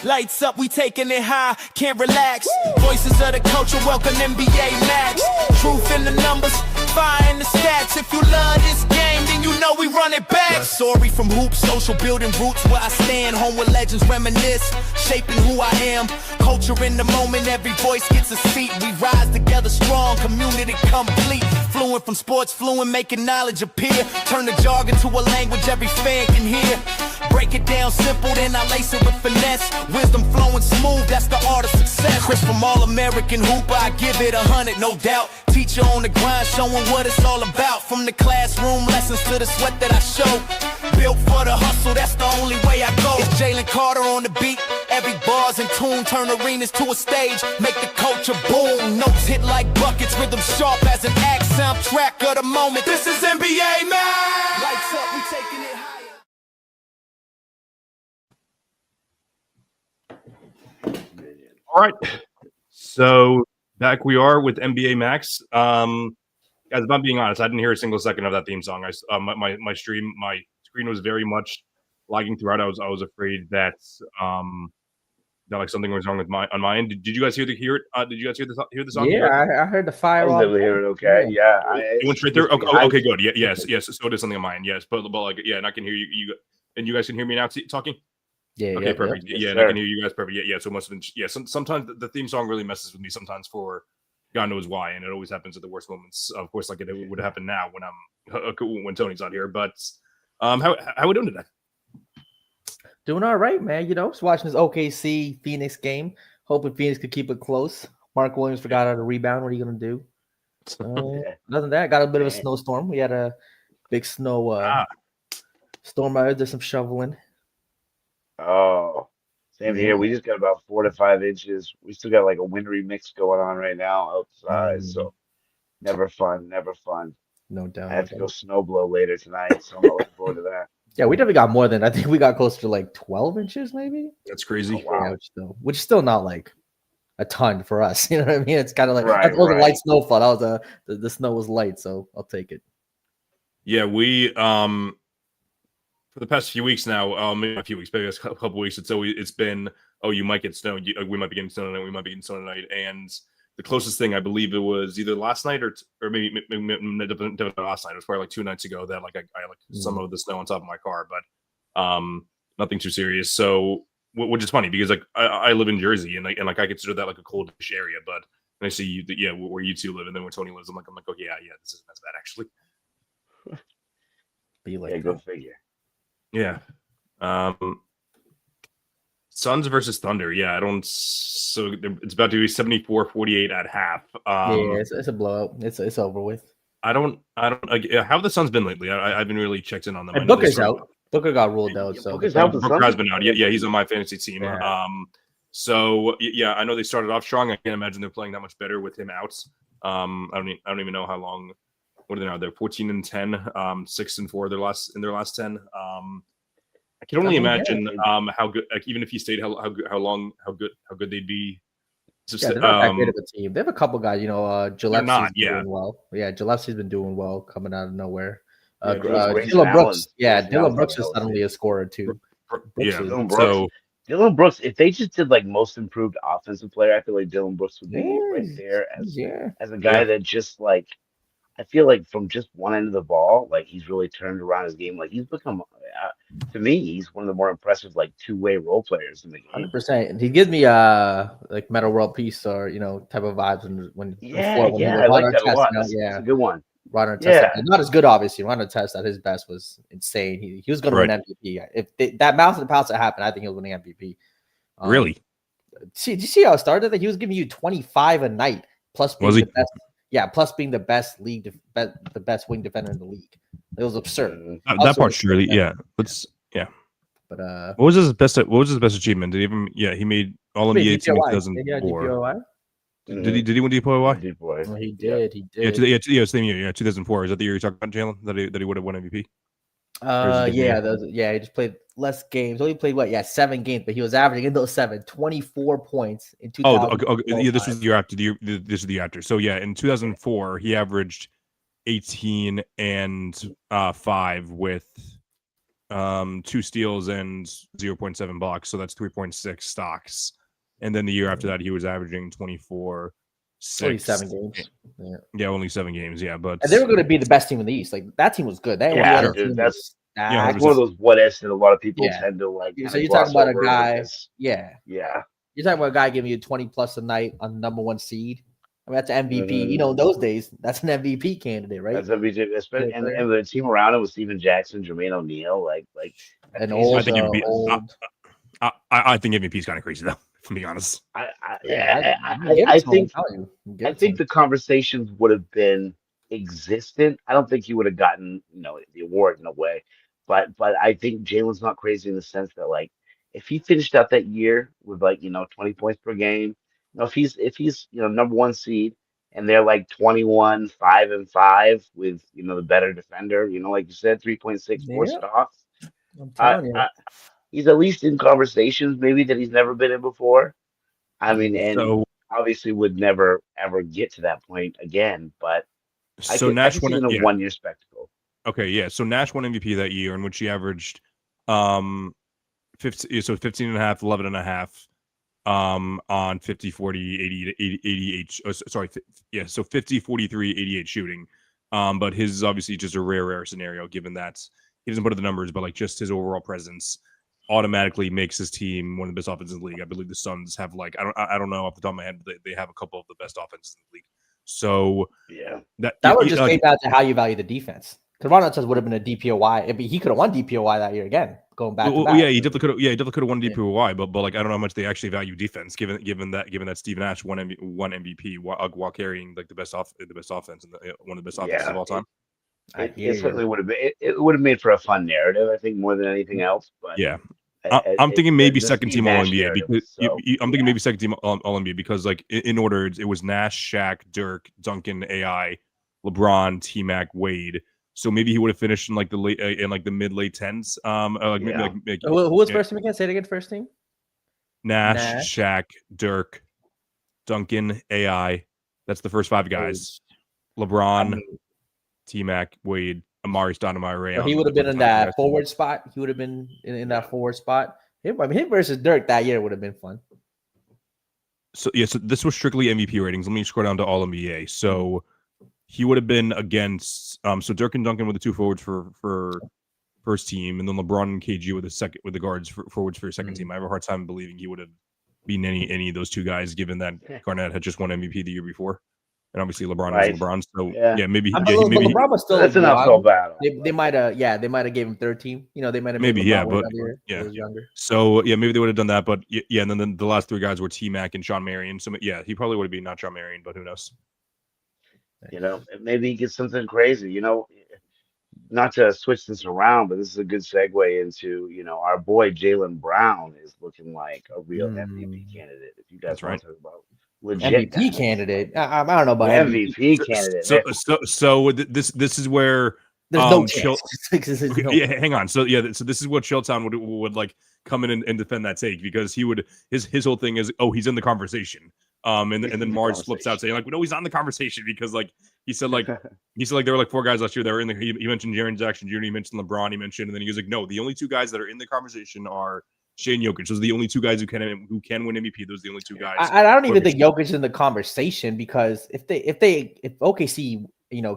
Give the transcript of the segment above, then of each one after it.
Lights up, we taking it high, can't relax. Voices of the culture, welcome NBA Max. Truth in the numbers, fire in the stats. If you love this game, then you know we run it back. Sorry from hoops, social building roots where I stand. Home with legends reminisce, shaping who I am. Culture in the moment, every voice gets a seat. We rise together strong, community complete. Fluent from sports, fluent, making knowledge appear. Turn the jargon to a language every fan can hear. Break it down simple, then I lace it with finesse. Wisdom flowing smooth, that's the art of success. Chris from All-American Hooper, I give it 100, no doubt. Teacher on the grind, showing what it's all about. From the classroom lessons to the sweat that I show. Built for the hustle, that's the only way I go. It's Jalen Carter on the beat. Every bar's in tune, turn arenas to a stage. Make the culture boom. Notes hit like buckets, rhythm sharp as an axe. Soundtrack of the moment. This is NBA, man! Lights up, we taking it higher. All right, so back we are with NBA Max. Guys, if I'm being honest, I didn't hear a single second of that theme song. My screen was very much lagging throughout. I was afraid that like something was wrong with on my end. Did you guys hear it? Did you guys hear the song? Yeah, I heard the fire. I was able to hear it. Okay, yeah, it went straight through. Okay, good. Yeah, yes. So it is something on mine. Yes, but like and I can hear you. And you guys can hear me now talking. Yeah. Okay, perfect. Yeah, and I can hear you guys perfect. Yeah. So it must have been. Sometimes the theme song really messes with me. Sometimes for God knows why, and it always happens at the worst moments. Of course, like it would happen now when Tony's not here. But how we doing today? Doing all right, man. Just watching this OKC Phoenix game. Hoping Phoenix could keep it close. Mark Williams forgot how to rebound. What are you gonna do? Other than that, got a bit of a snowstorm. We had a big snow storm out. There's some shoveling. Oh, same here. We just got about 4 to 5 inches. We still got like a wintry mix going on right now outside. So never fun. No doubt. I have to go snow blow later tonight, so I'm looking forward to that. Yeah, we definitely got more than I think we got closer to like 12 inches, maybe. That's crazy. Oh, wow. Yeah, which is still not like a ton for us. You know what I mean? It's kind of like right. A light snowfall. That was the snow was light, so I'll take it. Yeah, we for the past few weeks now, maybe a few weeks, maybe a couple weeks, it's been, you might get snow. We might be getting snow tonight. We might be getting snow tonight. And the closest thing, I believe it was either last night or maybe last night. It was probably like 2 nights ago that like I like some of the snow on top of my car, but nothing too serious. So, which is funny because like I live in Jersey and like I consider that like a coldish area, but when I see you, where you two live and then where Tony lives, I'm like, oh yeah, this isn't as bad actually. Be like, go figure. Yeah. Suns versus Thunder. Yeah, so it's about to be 74-48 at half. It's a blowout. It's over with. I don't how have the Suns been lately? I haven't really checked in on them. And Booker's out. Booker got ruled out. So Booker's out. Booker has been out. Yeah, he's on my fantasy team. Yeah. So yeah, I know they started off strong. I can't imagine they're playing that much better with him out. I don't even know how long. What are they now? They're 14-10, 6-4 in their last 10. I can only imagine how good, like, even if he stayed, how good they'd be. They're not that great of a team. They have a couple guys, Gillespie's doing well. Yeah, Gillespie's been doing well coming out of nowhere. Dylan Brooks, Dylan Brooks is suddenly a scorer too. Dylan Brooks, if they just did like most improved offensive player, I feel like Dylan Brooks would be right there as a guy that just like, I feel like from just one end of the ball, like he's really turned around his game. Like he's become, to me, he's one of the more impressive like two-way role players in the game. 100%. And he gives me like Meta World Peace or type of vibes when I like that a lot. That's a good one. Ron Artest, not as good obviously. Ron Artest at his best was insane. He was going to win MVP. If that Mouse and the Pouch had happened, I think he was winning MVP. Really? Did you see how it started? That he was giving you 25 a night plus being the best. Yeah, plus being the best the best wing defender in the league. It was absurd. That part surely, yeah. But what was his best achievement? Did he even? Yeah, he made All NBA team in 2004. Did he win DPOY? He did. Yeah, same year. Yeah, 2004. Is that the year you're talking about, Jalen? That he would have won MVP? He just played less games. Only played 7 games, but he was averaging in those 7 24 points in 2000. This was the year after. This is the year after. So yeah, in 2004, he averaged 18 and 5 with 2 steals and 0.7 blocks. So that's 3.6 stocks. And then the year after that, he was averaging 24, 6. Only 7 games. Yeah, only 7 games. Yeah, but and they were going to be the best team in the East. Like that team was good. That Yeah, dude, that's one of those what ifs that a lot of people tend to like. So you're talking about a guy. Because, yeah. You're talking about a guy giving you 20 plus a night on the number 1 seed. I mean, that's an MVP. Mm-hmm. You know, in those days, that's an MVP candidate, right? That's MVP, especially and the team around him was Steven Jackson, Jermaine O'Neal, like an old. I think MVP is kind of crazy though. To be honest, I think the conversations would have been existent. I don't think he would have gotten the award in a way, but I think Jalen's not crazy in the sense that like if he finished out that year with 20 points per game, if he's number 1 seed and they're like 21, 5-5 with the better defender, like you said, 3.64 stocks. I'm telling you. He's at least in conversations maybe that he's never been in before. I mean, and obviously would never ever get to that point again. But Nash won a 1-year spectacle. Okay, yeah. So Nash won MVP that year, in which he averaged 15 and a half, 11 and a half on 50, 40, 80, 88. So 50, 43, 88 shooting. But his is obviously just a rare scenario, given that he doesn't put in the numbers, but like just his overall presence automatically makes his team one of the best offenses in the league. I believe the Suns have I don't know off the top of my head, but they have a couple of the best offenses in the league. So that would just came down to how you value the defense. Because Ron Artest would have been a DPOY. He could have won DPOY that year again, going back to back. Yeah, he definitely could have won DPOY, but like I don't know how much they actually value defense, given that Steve Nash won MVP while carrying like the best offense and one of the best offenses of all time. It certainly would have been. It would have made for a fun narrative, I think, more than anything else. But yeah, I'm thinking maybe second team All NBA because I'm thinking maybe second team All NBA because like in order it was Nash, Shaq, Dirk, Duncan, AI, LeBron, T-Mac, Wade. So maybe he would have finished in like the mid late 10s. Who was first team again? Say it again. First team. Nash, Shaq, Dirk, Duncan, AI. That's the first 5 guys. LeBron, T-Mac, Wade, Amari Stoudemire. So he would have been in that forward spot. He would have been in that forward spot. Him versus Dirk that year would have been fun. So so this was strictly MVP ratings. Let me scroll down to All NBA. So he would have been against so Dirk and Duncan were the 2 forwards for first team, and then LeBron and KG with the guards forwards for second team. I have a hard time believing he would have beaten any of those 2 guys, given that Garnett had just won MVP the year before. And obviously LeBron was LeBron, so maybe LeBron was still. That's an uphill battle. They might have, they might have gave him third team. They might have maybe, but younger. So maybe they would have done that, but and then the last 3 guys were T-Mac and Sean Marion. So he probably would have been not Sean Marion, but who knows? Maybe he gets something crazy. Not to switch this around, but this is a good segue into our boy Jaylen Brown is looking like a real MVP candidate. If you guys want to talk about. Legit MVP candidate. I don't know about MVP candidate. So this is where there's no chance. Hang on. So this is what Chilltown would like come in and defend that take, because he would his whole thing is he's in the conversation. And then Mars flips out saying like, no, he's not in the conversation, because like he said there were like 4 guys last year that were in there. He mentioned Jaren Jackson Jr., he mentioned LeBron, he mentioned, and then he was like, no, the only 2 guys that are in the conversation are Shane Jokic. Those are the only 2 guys who can win MVP. Those are the only 2 guys. I don't even think Jokic is in the conversation, because if OKC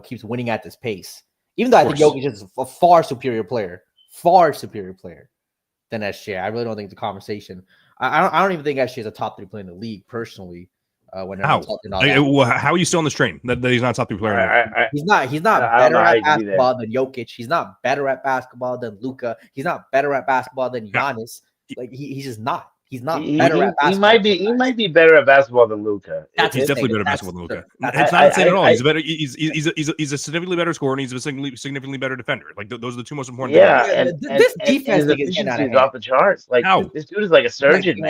keeps winning at this pace, even though I think Jokic is a far superior player than SGA, I really don't think it's a conversation. I don't even think SGA is a top 3 player in the league personally. When how are you still on this train that he's not a top 3 player? He's not better at basketball than Jokic. He's not better at basketball than Luka. He's not better at basketball than Giannis. Like he's just not. He's not better at basketball. He might be better at basketball than Luka. He's definitely better at basketball than Luka. It's not insane at all. He's better. He's a significantly better scorer, and he's a significantly better defender. Like those are the 2 most important things. Yeah, and this defense is off the charts. Like this dude is like a surgeon.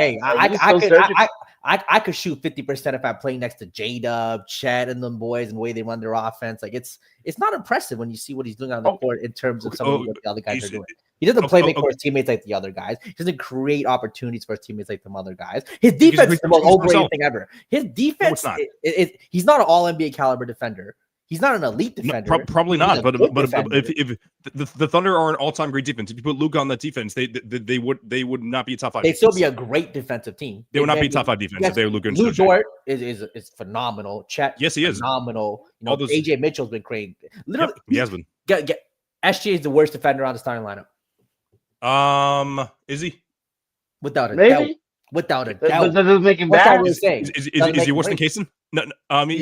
I could shoot 50% if I play next to J-Dub, Chet, and them boys, and the way they run their offense. Like it's not impressive when you see what he's doing on the court in terms of some of what the other guys are doing. He doesn't play make for his teammates like the other guys. He doesn't create opportunities for his teammates like some other guys. His defense is the most overrated thing ever. His defense, he's not an all NBA caliber defender. He's not an elite defender. Probably not. But defender. if the Thunder are an all-time great defense, if you put Luka on that defense, they would not be a top 5. They'd still be a great defensive team. They would not be a top 5 defense if they were Luka. Lou Dort is phenomenal. Chet, yes, he is phenomenal. You know, AJ Mitchell's been great. Literally, he has been. SGA is the worst defender on the starting lineup. Is he? Without a Maybe. doubt. Without a doubt. That doesn't make him bad. Is he worse than Kaysen? No. I mean,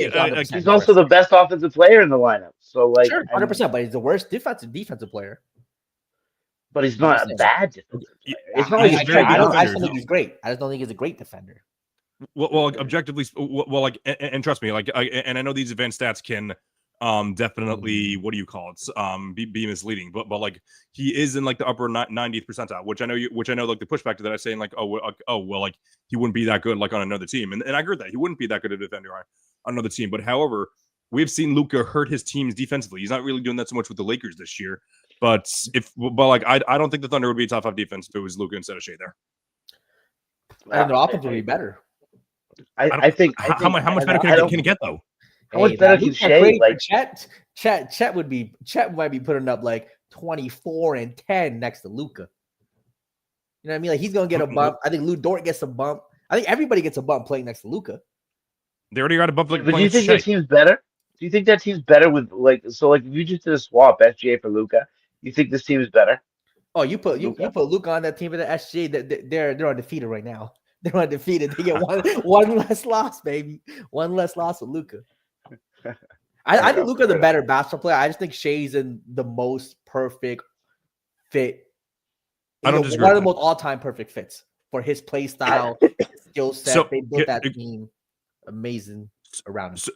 he's also the best offensive player in the lineup. So, like, sure, 100%. But he's the worst defensive player. But he's not a bad defensive player. It's not I just don't think he's great. I just don't think he's a great defender. Well, objectively, like, and trust me, like, and I know these advanced stats can definitely, what do you call it, be misleading, but like, he is in like the upper 90th percentile, which I know like the pushback to that is saying like, well, like, he wouldn't be that good like on another team, and I agree with that. He wouldn't be that good a defender on another team, but however, we've seen Luka hurt his teams defensively. He's not really doing that so much with the Lakers this year, but like, I don't think the Thunder would be a top 5 defense if it was Luka instead of Shai there. I think the offense would be better. I think how much better can he get though? How much better can Shai? Like, Chet might be putting up like 24 and 10 next to Luka. You know what I mean? Like, he's gonna get a bump. I think Lou Dort gets a bump. I think everybody gets a bump playing next to Luka. They already got a bump. Like, but do you think that team's better? Do you think that team's better with like, so like, if you just did a swap SGA for Luka, you think this team is better? Oh, you put Luka on that team with the SGA. They're undefeated right now. They're undefeated. They get one less loss, baby. One less loss with Luka. I think Luka's a better basketball player. I just think Shai's in the most perfect fit. I don't disagree. One of the most all-time perfect fits for his play style, his skill set. So, they built that team amazing around him.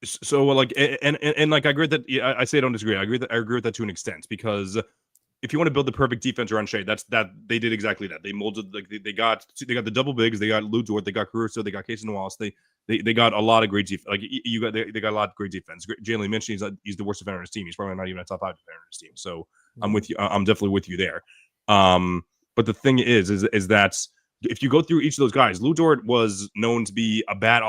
So like, and like, I agree that I say I don't disagree. I agree with that to an extent, because if you want to build the perfect defense around Shai, that they did exactly that. They molded, like, they got the double bigs, they got Lou Dort, they got Caruso, they got Kaysen Wallace. They got a lot of great defense. Like, they got a lot of great defense. Jalen mentioned he's the worst defender on his team. He's probably not even a top 5 defender on his team. So I'm with you. I'm definitely with you there. But the thing is that if you go through each of those guys, Lou Dort was known to be a bad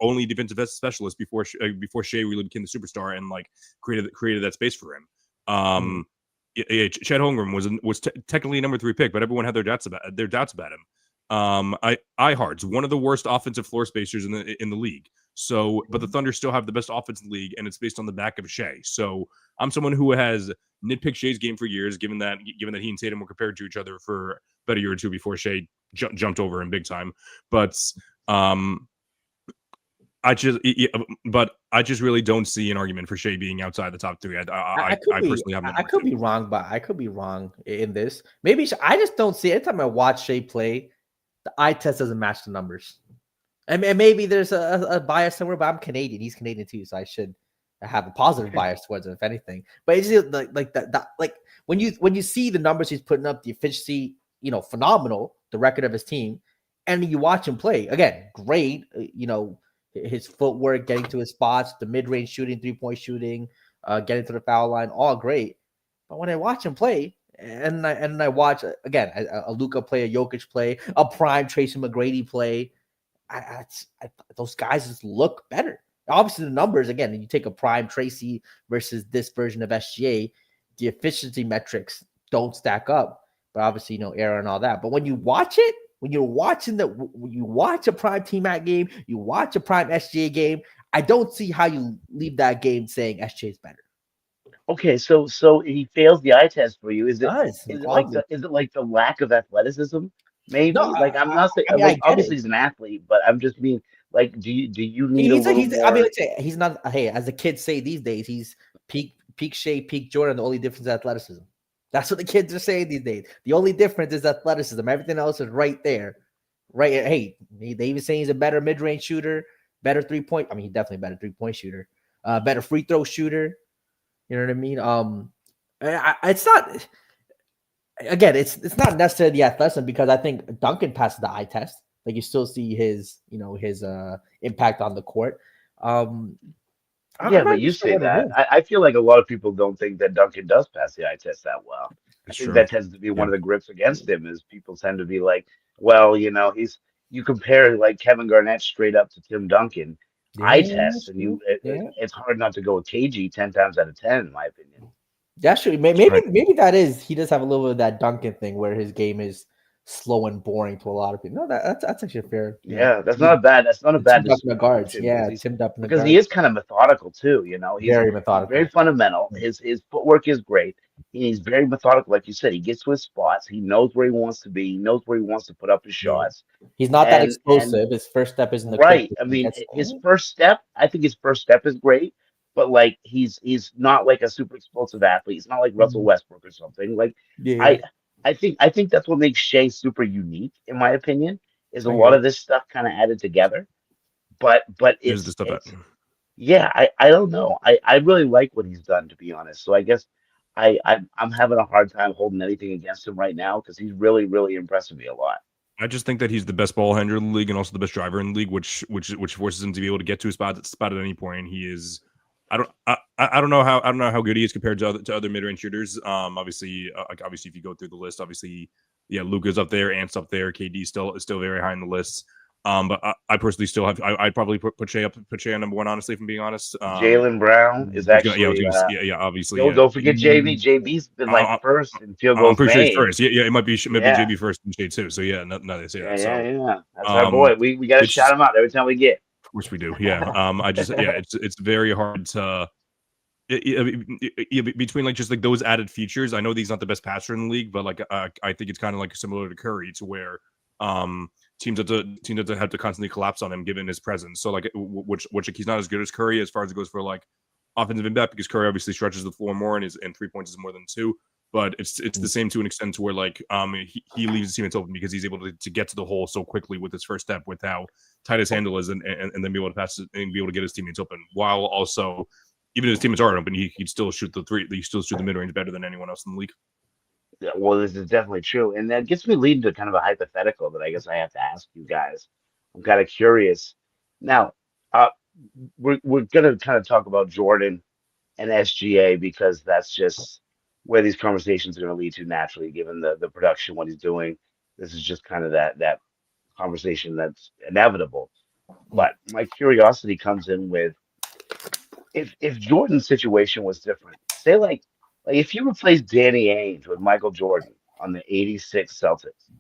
only defensive specialist before Shai really became the superstar and like created that space for him. Chet Holmgren was technically a number 3 pick, but everyone had their doubts about him. Ihard's one of the worst offensive floor spacers in the league. So, but the Thunder still have the best offense in the league, and it's based on the back of Shai. So, I'm someone who has nitpicked Shai's game for years, given that he and Tatum were compared to each other for about a year or two before Shai jumped over him big time. But I just really don't see an argument for Shai being outside the top 3. I personally have. I could be wrong, but I could be wrong in this. Maybe I just don't see it. Every time I watch Shai play, the eye test doesn't match the numbers. And maybe there's a bias somewhere, but I'm Canadian. He's Canadian too, so I should have a positive bias towards him, if anything. But it's just like that. Like when you see the numbers he's putting up, the efficiency, phenomenal. The record of his team, and you watch him play again, great. His footwork, getting to his spots, the mid-range shooting, 3-point shooting, getting to the foul line, all great. But when I watch him play, and I watch again a Luka play, a Jokic play, a prime Tracy McGrady play, those guys just look better. Obviously, the numbers again. You take a prime Tracy versus this version of SGA, the efficiency metrics don't stack up. But obviously, error and all that. But when you watch it, when you watch a prime T-Mac game, you watch a prime SGA game, I don't see how you leave that game saying SGA is better. Okay, so he fails the eye test for you. Is it like the lack of athleticism? Maybe. No, I'm not saying obviously he's an athlete, but I'm just being like, do you need a little more? I mean, he's not. Hey, as the kids say these days, he's peak Shai, peak Jordan. The only difference is athleticism. That's what the kids are saying these days. The only difference is athleticism. Everything else is right there. Right. Hey, they even saying he's a better mid-range shooter, better 3-point. I mean, he's definitely a better 3-point shooter, better free throw shooter. You know what I mean? It's not. Again, it's not necessarily the athleticism, because I think Duncan passes the eye test. Like, you still see his impact on the court. But you say that. I feel like a lot of people don't think that Duncan does pass the eye test that well. I think that tends to be one of the grips against him, is people tend to be like, well, you compare like Kevin Garnett straight up to Tim Duncan. eye test, and true. it's hard not to go with KG 10 times out of 10, in my opinion. That's true. Maybe that is. He does have a little bit of that Duncan thing where his game is slow and boring to a lot of people. No, that's actually fair. Yeah, that's not bad. That's not a bad Timmed up in the guards. description Yeah, timmed up in the because guards. he is kind of methodical too. He's Very methodical. very fundamental. His footwork is great. He's very methodical, like you said. He gets to his spots. He knows where he wants to be. He knows where he wants to put up his shots. He's not that explosive. His first step isn't the right. I mean, his first step. I think his first step is great, but like he's not like a super explosive athlete. He's not like Russell Westbrook or something. Like I think that's what makes Shai super unique, in my opinion, is a lot of this stuff kind of added together. But it's I don't know. I really like what he's done, to be honest. So I guess I'm having a hard time holding anything against him right now because he's really, really impressing me a lot. I just think that he's the best ball handler in the league and also the best driver in the league, which forces him to be able to get to a spot at any point. And he is. I don't know how good he is compared to other mid-range shooters. Obviously, if you go through the list, obviously, Luka's up there, Ant's up there, KD still very high on the list. But I personally still have. I'd probably put Shai on number one. Honestly, if I'm being honest, Jaylen Brown is actually. Obviously. Don't forget JB. JB's been like first in field goals. I'm pretty sure he's first. Yeah, it might be JB first and Shai too. So no, they say that. Yeah. That's our boy. We got to shout him out every time we get. Of course we do. Yeah. It's very hard to. Between like just like those added features. I know he's not the best passer in the league, but like I think it's kind of like similar to Curry, to where teams have to constantly collapse on him given his presence. So like which he's not as good as Curry as far as it goes for like offensive impact, because Curry obviously stretches the floor more and 3 points is more than 2. But it's the same to an extent to where like he leaves his teammates open because he's able to get to the hole so quickly with his first step, with how tight his handle is, and then be able to pass it and be able to get his teammates open, while also even if his teammates aren't open, he'd still shoot the three. He still shoot the mid range better than anyone else in the league. Yeah, well, this is definitely true, and that gets me leading to kind of a hypothetical that I guess I have to ask you guys. I'm kind of curious. Now, we're going to kind of talk about Jordan and SGA because that's just where these conversations are going to lead to naturally, given the production, what he's doing. This is just kind of that conversation that's inevitable. But my curiosity comes in with if Jordan's situation was different, say like if you replace Danny Ainge with Michael Jordan on the '86 Celtics,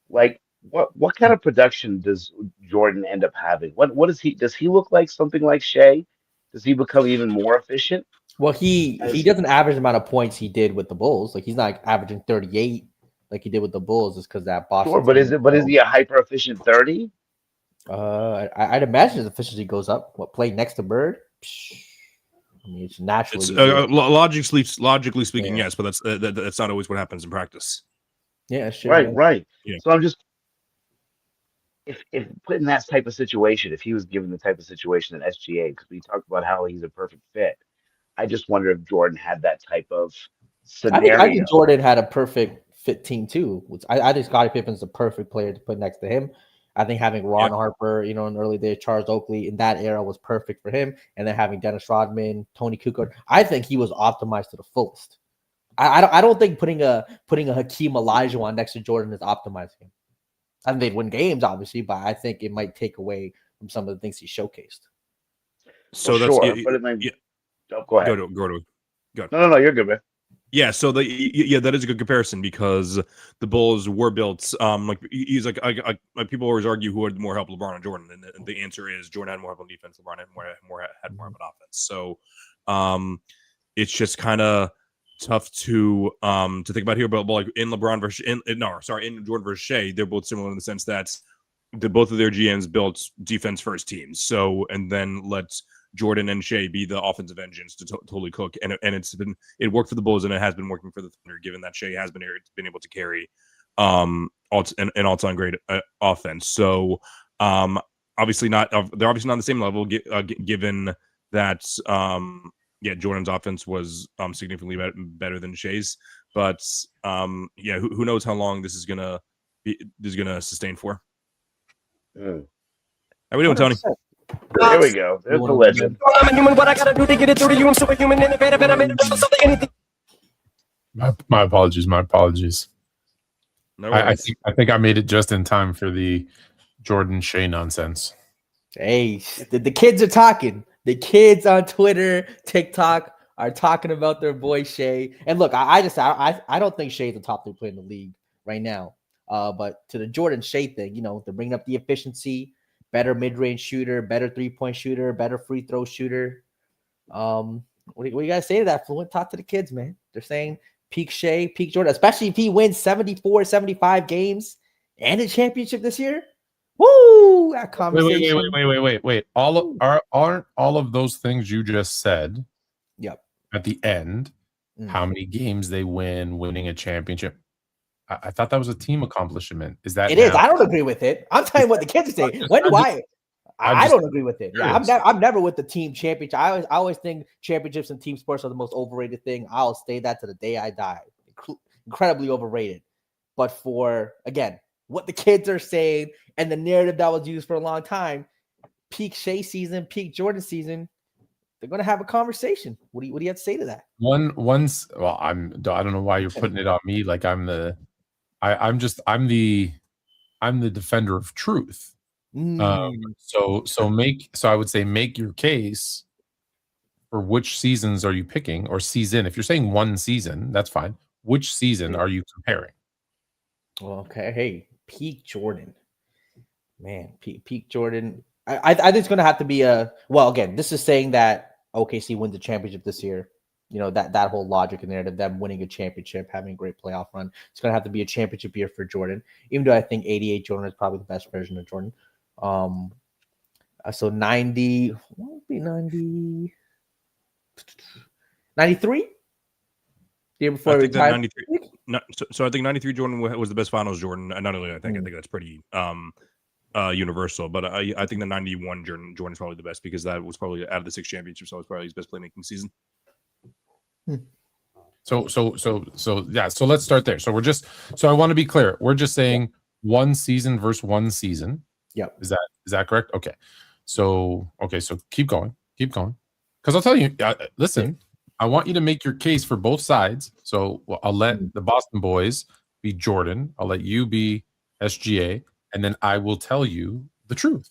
like what kind of production does Jordan end up having? What does he look like? Something like Shai? Does he become even more efficient? Well, he doesn't average the amount of points he did with the Bulls. Like he's not averaging 38 like he did with the Bulls, just because that Boston. Sure, but is he a hyper efficient 30? I'd imagine his efficiency goes up. What, play next to Bird? I mean, it's naturally. Logically speaking, yes, but that's not always what happens in practice. Yeah, sure. Right. Yeah. So I'm just if put in that type of situation, if he was given the type of situation that SGA, because we talked about how he's a perfect fit, I just wonder if Jordan had that type of scenario. I think Jordan had a perfect fit team too. I think Scottie Pippen's the perfect player to put next to him. I think having Ron Harper, in the early days, Charles Oakley in that era was perfect for him. And then having Dennis Rodman, Tony Kukoc, I think he was optimized to the fullest. I don't think putting a Hakeem Olajuwon next to Jordan is optimizing him. I think they'd win games, obviously, but I think it might take away from some of the things he showcased. So that's sure, but go ahead. Go. No, you're good, man. Yeah, so that is a good comparison because the Bulls were built like he's like people always argue who had more help, LeBron or Jordan, and the answer is Jordan had more help on defense, LeBron had more of an offense. So it's just kind of tough to think about here, but like in Jordan versus Shai, they're both similar in the sense that both of their GMs built defense first teams. So and then let Jordan and Shai be the offensive engines to totally cook, and it worked for the Bulls, and it has been working for the Thunder, given that Shai has been able to carry an all-time great offense. So they're obviously not on the same level, given that Jordan's offense was significantly better than Shai's, but who knows how long this is gonna sustain for. How we doing, Tony? There we go. There's the legend. I'm a human. What I gotta do to get it through to you? I'm superhuman, innovative, and I made it something. Anything. My apologies. No I think I made it just in time for the Jordan Shai nonsense. Hey, the kids are talking. The kids on Twitter, TikTok are talking about their boy Shai. And look, I don't think Shai's the top 3 player in the league right now. But to the Jordan Shai thing, they're bringing up the efficiency, better mid-range shooter, better 3-point shooter, better free throw shooter. What do you guys say to that, Fluent? Talk to the kids, man. They're saying peak Shai, peak Jordan, especially if he wins 74, 75 games and a championship this year. Woo! That conversation. Wait. Aren't all of those things you just said? Yep. At the end, how many games they winning a championship? I thought that was a team accomplishment. Is that it is? I don't agree with it. I'm telling you what the kids are saying. When do I don't agree with it. Yeah, I'm never with the team championship. I always think championships and team sports are the most overrated thing. I'll say that to the day I die. Incredibly overrated. But for, again, what the kids are saying and the narrative that was used for a long time, peak Shai season, peak Jordan season, they're going to have a conversation. What do you have to say to that? I don't know why you're putting it on me. Like I'm the defender of truth. So I would say make your case for which seasons are you picking, or season. If you're saying one season, that's fine. Which season are you comparing? Okay, hey, peak Jordan, man, peak Jordan. I think it's going to have to be again, this is saying that OKC wins the championship this year. That whole logic and narrative, them winning a championship, having a great playoff run. It's going to have to be a championship year for Jordan, even though I think 88 Jordan is probably the best version of Jordan. So 90, what would be 90? 93? The year before I think that 93. So I think 93 Jordan was the best finals Jordan. Not only I think that's pretty universal, but I think the 91 Jordan is probably the best, because that was probably out of the 6 championships, so it was probably his best playmaking season. So let's start there. So I want to be clear. We're just saying one season versus one season. Yep. Is that correct? Okay. So keep going. Because I'll tell you, listen, I want you to make your case for both sides. So I'll let the Boston boys be Jordan. I'll let you be SGA, and then I will tell you the truth.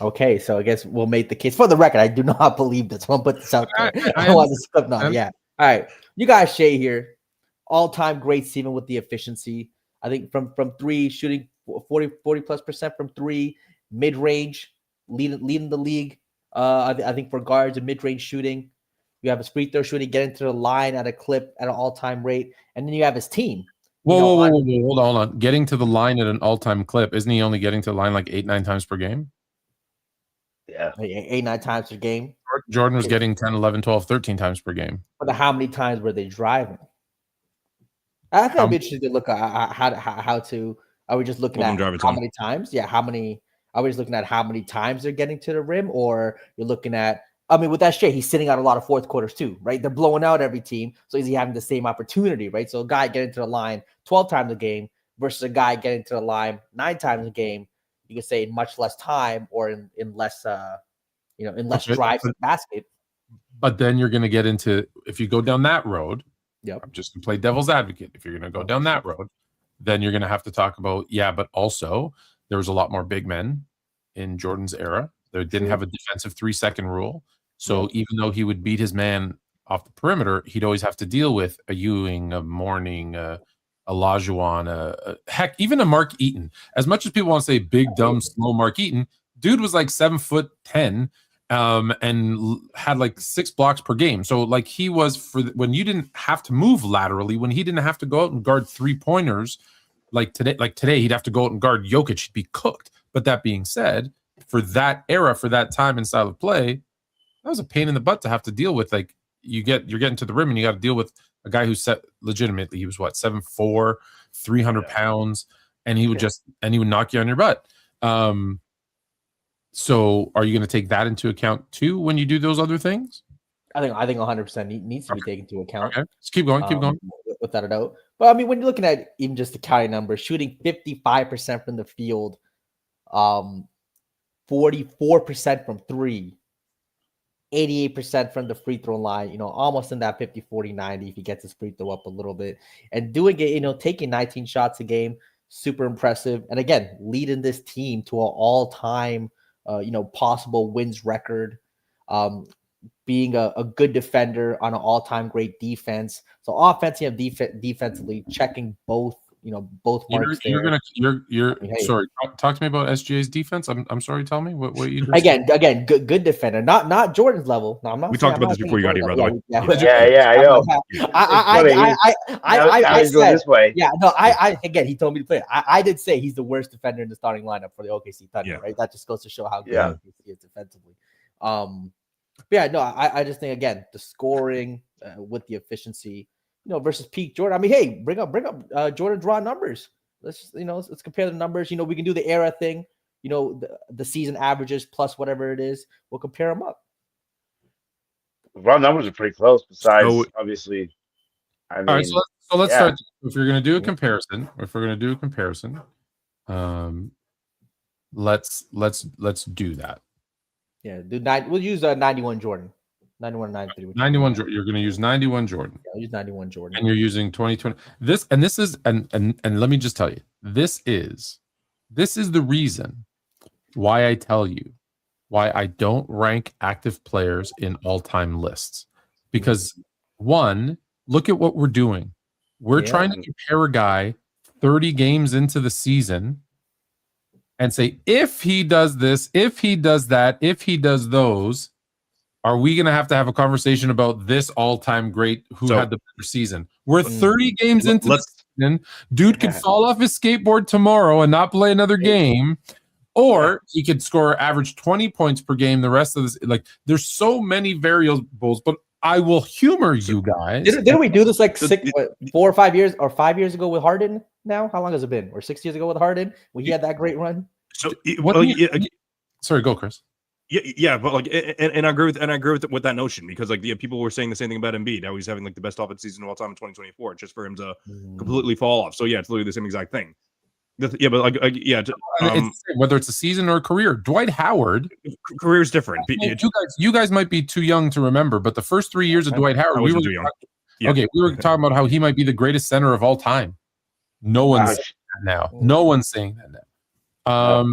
Okay, so I guess we'll make the case. For the record, I do not believe this. I'll put this out there. I want to slip on. Yeah. All right. You guys, Shai here. All-time greats, even with the efficiency. I think from 3, shooting 40+% from 3, mid-range, leading the league. I think for guards and mid-range shooting, you have his free throw shooting, get into the line at a clip at an all-time rate, and then you have his team. Whoa, hold on. Getting to the line at an all-time clip, isn't he only getting to the line like 8-9 times per game? Yeah, 8-9 times per game. Jordan was getting 10, 11, 12, 13 times per game. But how many times were they driving? I think it'd be interesting to look at how to. Are we just looking at how many times? Yeah, how many? Are we just looking at how many times they're getting to the rim, or you're looking at? I mean, with that Shai, he's sitting out a lot of fourth quarters too, right? They're blowing out every team, so is he having the same opportunity, right? So a guy getting to the line 12 times a game versus a guy getting to the line 9 times a game, you could say in much less time, or in less, in less drives to the basket. But then you're going to get into, if you go down that road. Yep. I'm just going to play devil's advocate. If you're going to go down that road, then you're going to have to talk about, but also there was a lot more big men in Jordan's era. They didn't have a defensive 3-second rule. So even though he would beat his man off the perimeter, he'd always have to deal with a Ewing, a Mourning, a Olajuwon, heck, even a Mark Eaton. As much as people want to say big, dumb, slow Mark Eaton, dude was like 7'10", and had like 6 blocks per game. So like he was, for when you didn't have to move laterally, when he didn't have to go out and guard 3-pointers, like today he'd have to go out and guard Jokic, he'd be cooked. But that being said, for that era, for that time and style of play, that was a pain in the butt to have to deal with. Like you're getting to the rim and you got to deal with a guy who's legitimately, he was 7'4", 300 pounds, and he would knock you on your butt. So are you going to take that into account too when you do those other things? I think 100% needs to be taken into account. Okay, let's keep going. Without a doubt. But I mean, when you're looking at even just the counting numbers, shooting 55% from the field, 44% from 3, 88% from the free throw line, almost in that 50, 40, 90 if he gets his free throw up a little bit, and doing it, taking 19 shots a game. super impressive. And again, leading this team to an all-time, possible wins record, being a good defender on an all-time great defense. So offensively and defensively, checking both marks there. Sorry. Talk to me about SGA's defense. I'm sorry. Tell me what you just again, good defender, not Jordan's level. No, I'm not. We talked about this before you got here, by the way. I know. I said this way. Yeah, no, again, he told me to play it. I did say he's the worst defender in the starting lineup for the OKC Thunder, right? That just goes to show how good he is defensively. But yeah, no, I just think again the scoring with the efficiency, versus peak Jordan. I mean, hey, bring up Jordan's raw numbers. Let's compare the numbers. We can do the era thing. The season averages plus whatever it is. We'll compare them up. Raw numbers are pretty close. Besides, obviously, I mean. All right, so let's start. If you're going to do a comparison, let's do that. Yeah, we'll use 91 Jordan. 91 93. 91 Jordan. You're going to use 91 Jordan. Yeah, I'll use 91 Jordan. And you're using 2020. This is let me just tell you. This is the reason why I tell you why I don't rank active players in all-time lists. Because one, look at what we're doing. We're trying to compare a guy 30 games into the season and say, if he does this, if he does that, if he does those, are we going to have a conversation about this all-time great who had the better season? We're 30 games into the season. Dude could fall off his skateboard tomorrow and not play another game, or he could score average 20 points per game the rest of this. Like, there's so many variables, but I will humor you guys. Didn't we do this like 4 or 5 years or 5 years ago with Harden now? How long has it been? Or 6 years ago with Harden when he had that great run? So, sorry, go, Chris. Yeah, but like, and I agree with that notion, because like people were saying the same thing about Embiid. Now he's having like the best offense season of all time in 2024, just for him to completely fall off. So yeah, it's literally the same exact thing. Yeah, but whether it's a season or a career, Dwight Howard career is different. You guys might be too young to remember, but the first 3 years of Dwight Howard, we were too young. Okay, we were talking about how he might be the greatest center of all time. No one's saying that now. No one's saying that now.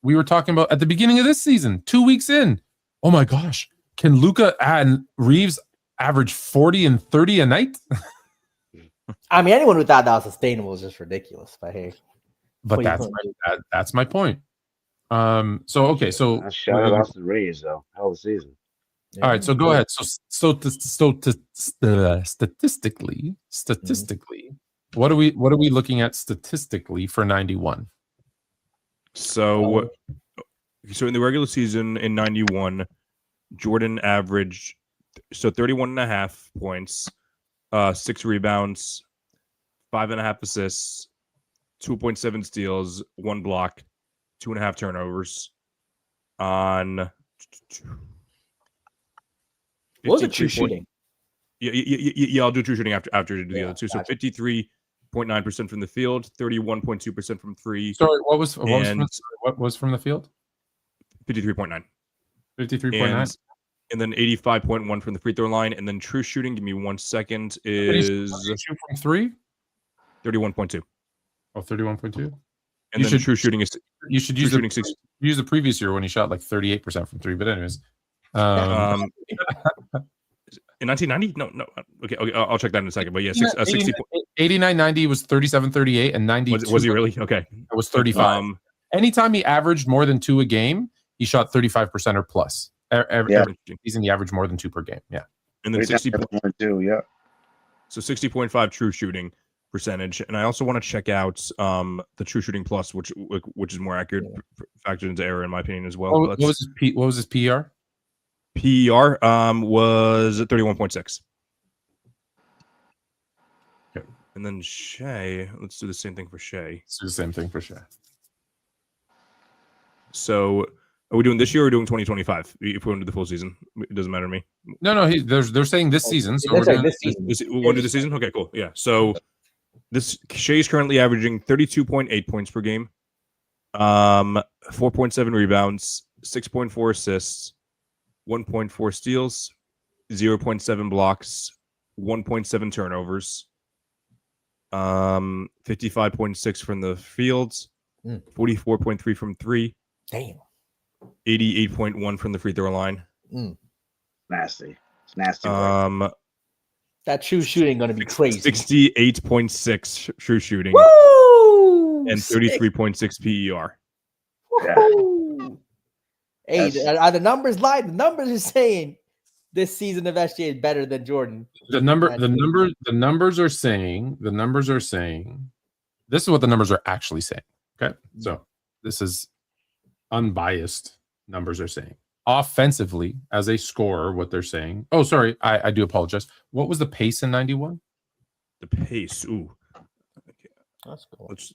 We were talking about at the beginning of this season, 2 weeks in. Oh my gosh, can Luka and Reeves average 40 and 30 a night? I mean, anyone who thought that was sustainable is just ridiculous. But hey, that's my point. So shout out to the Rays though. Hell of a season. All right, so go ahead. So statistically, what are we looking at statistically for 91? So in the regular season in 91, Jordan averaged 31.5 points, 6 rebounds, 5.5 assists, 2.7 steals, 1 block, 2.5 turnovers on. What was the true shooting? Yeah, I'll do true shooting after you do the other two. So 53.9% from the field, 31.2% from three. Sorry, what was from the field? 53.9. 53.9. And then 85.1 from the free throw line. And then true shooting, give me 1 second, is shoot from 3? 31.2. Oh, 31.2. And then true shooting is you should use the previous year when he shot like 38% from 3. But anyways, in 1990, no. Okay, I'll check that in a second. But yeah, 89-90 was 37-38, and 90 was he really? Okay, it was 35. Anytime he averaged more than 2 a game, he shot 35% or plus. Every season he averaged more than 2 per game. Yeah, and then 60.2. Yeah, so 60.5 true shooting percentage. And I also want to check out the true shooting plus, which is more accurate, factored into error in my opinion as well. What was his PER? PER was 31.6. Okay. And then Shai, let's do the same thing for Shai. So are we doing this year or doing 2025? If we're going to do the full season, it doesn't matter to me. No, they're saying this season. So we're doing this season. We want to do this season? Okay, cool. Yeah. So Shai is currently averaging 32.8 points per game, 4.7 rebounds, 6.4 assists, 1.4 steals, 0.7 blocks, 1.7 turnovers, 55.6 from the fields, 44.3 from 3. Damn. 88.1 from the free throw line. Nasty. It's nasty work. That true shooting going to be crazy. 68.6 true shooting. Woo! And 33.6 PER. Woo! Hey, are the numbers live? The numbers are saying this season of SGA is better than Jordan. The numbers are saying this is what the numbers are actually saying. Okay. So this is unbiased numbers are saying. Offensively, as a scorer, what they're saying. Oh, sorry, I do apologize. What was the pace in 91? The pace. Ooh. That's cool. Let's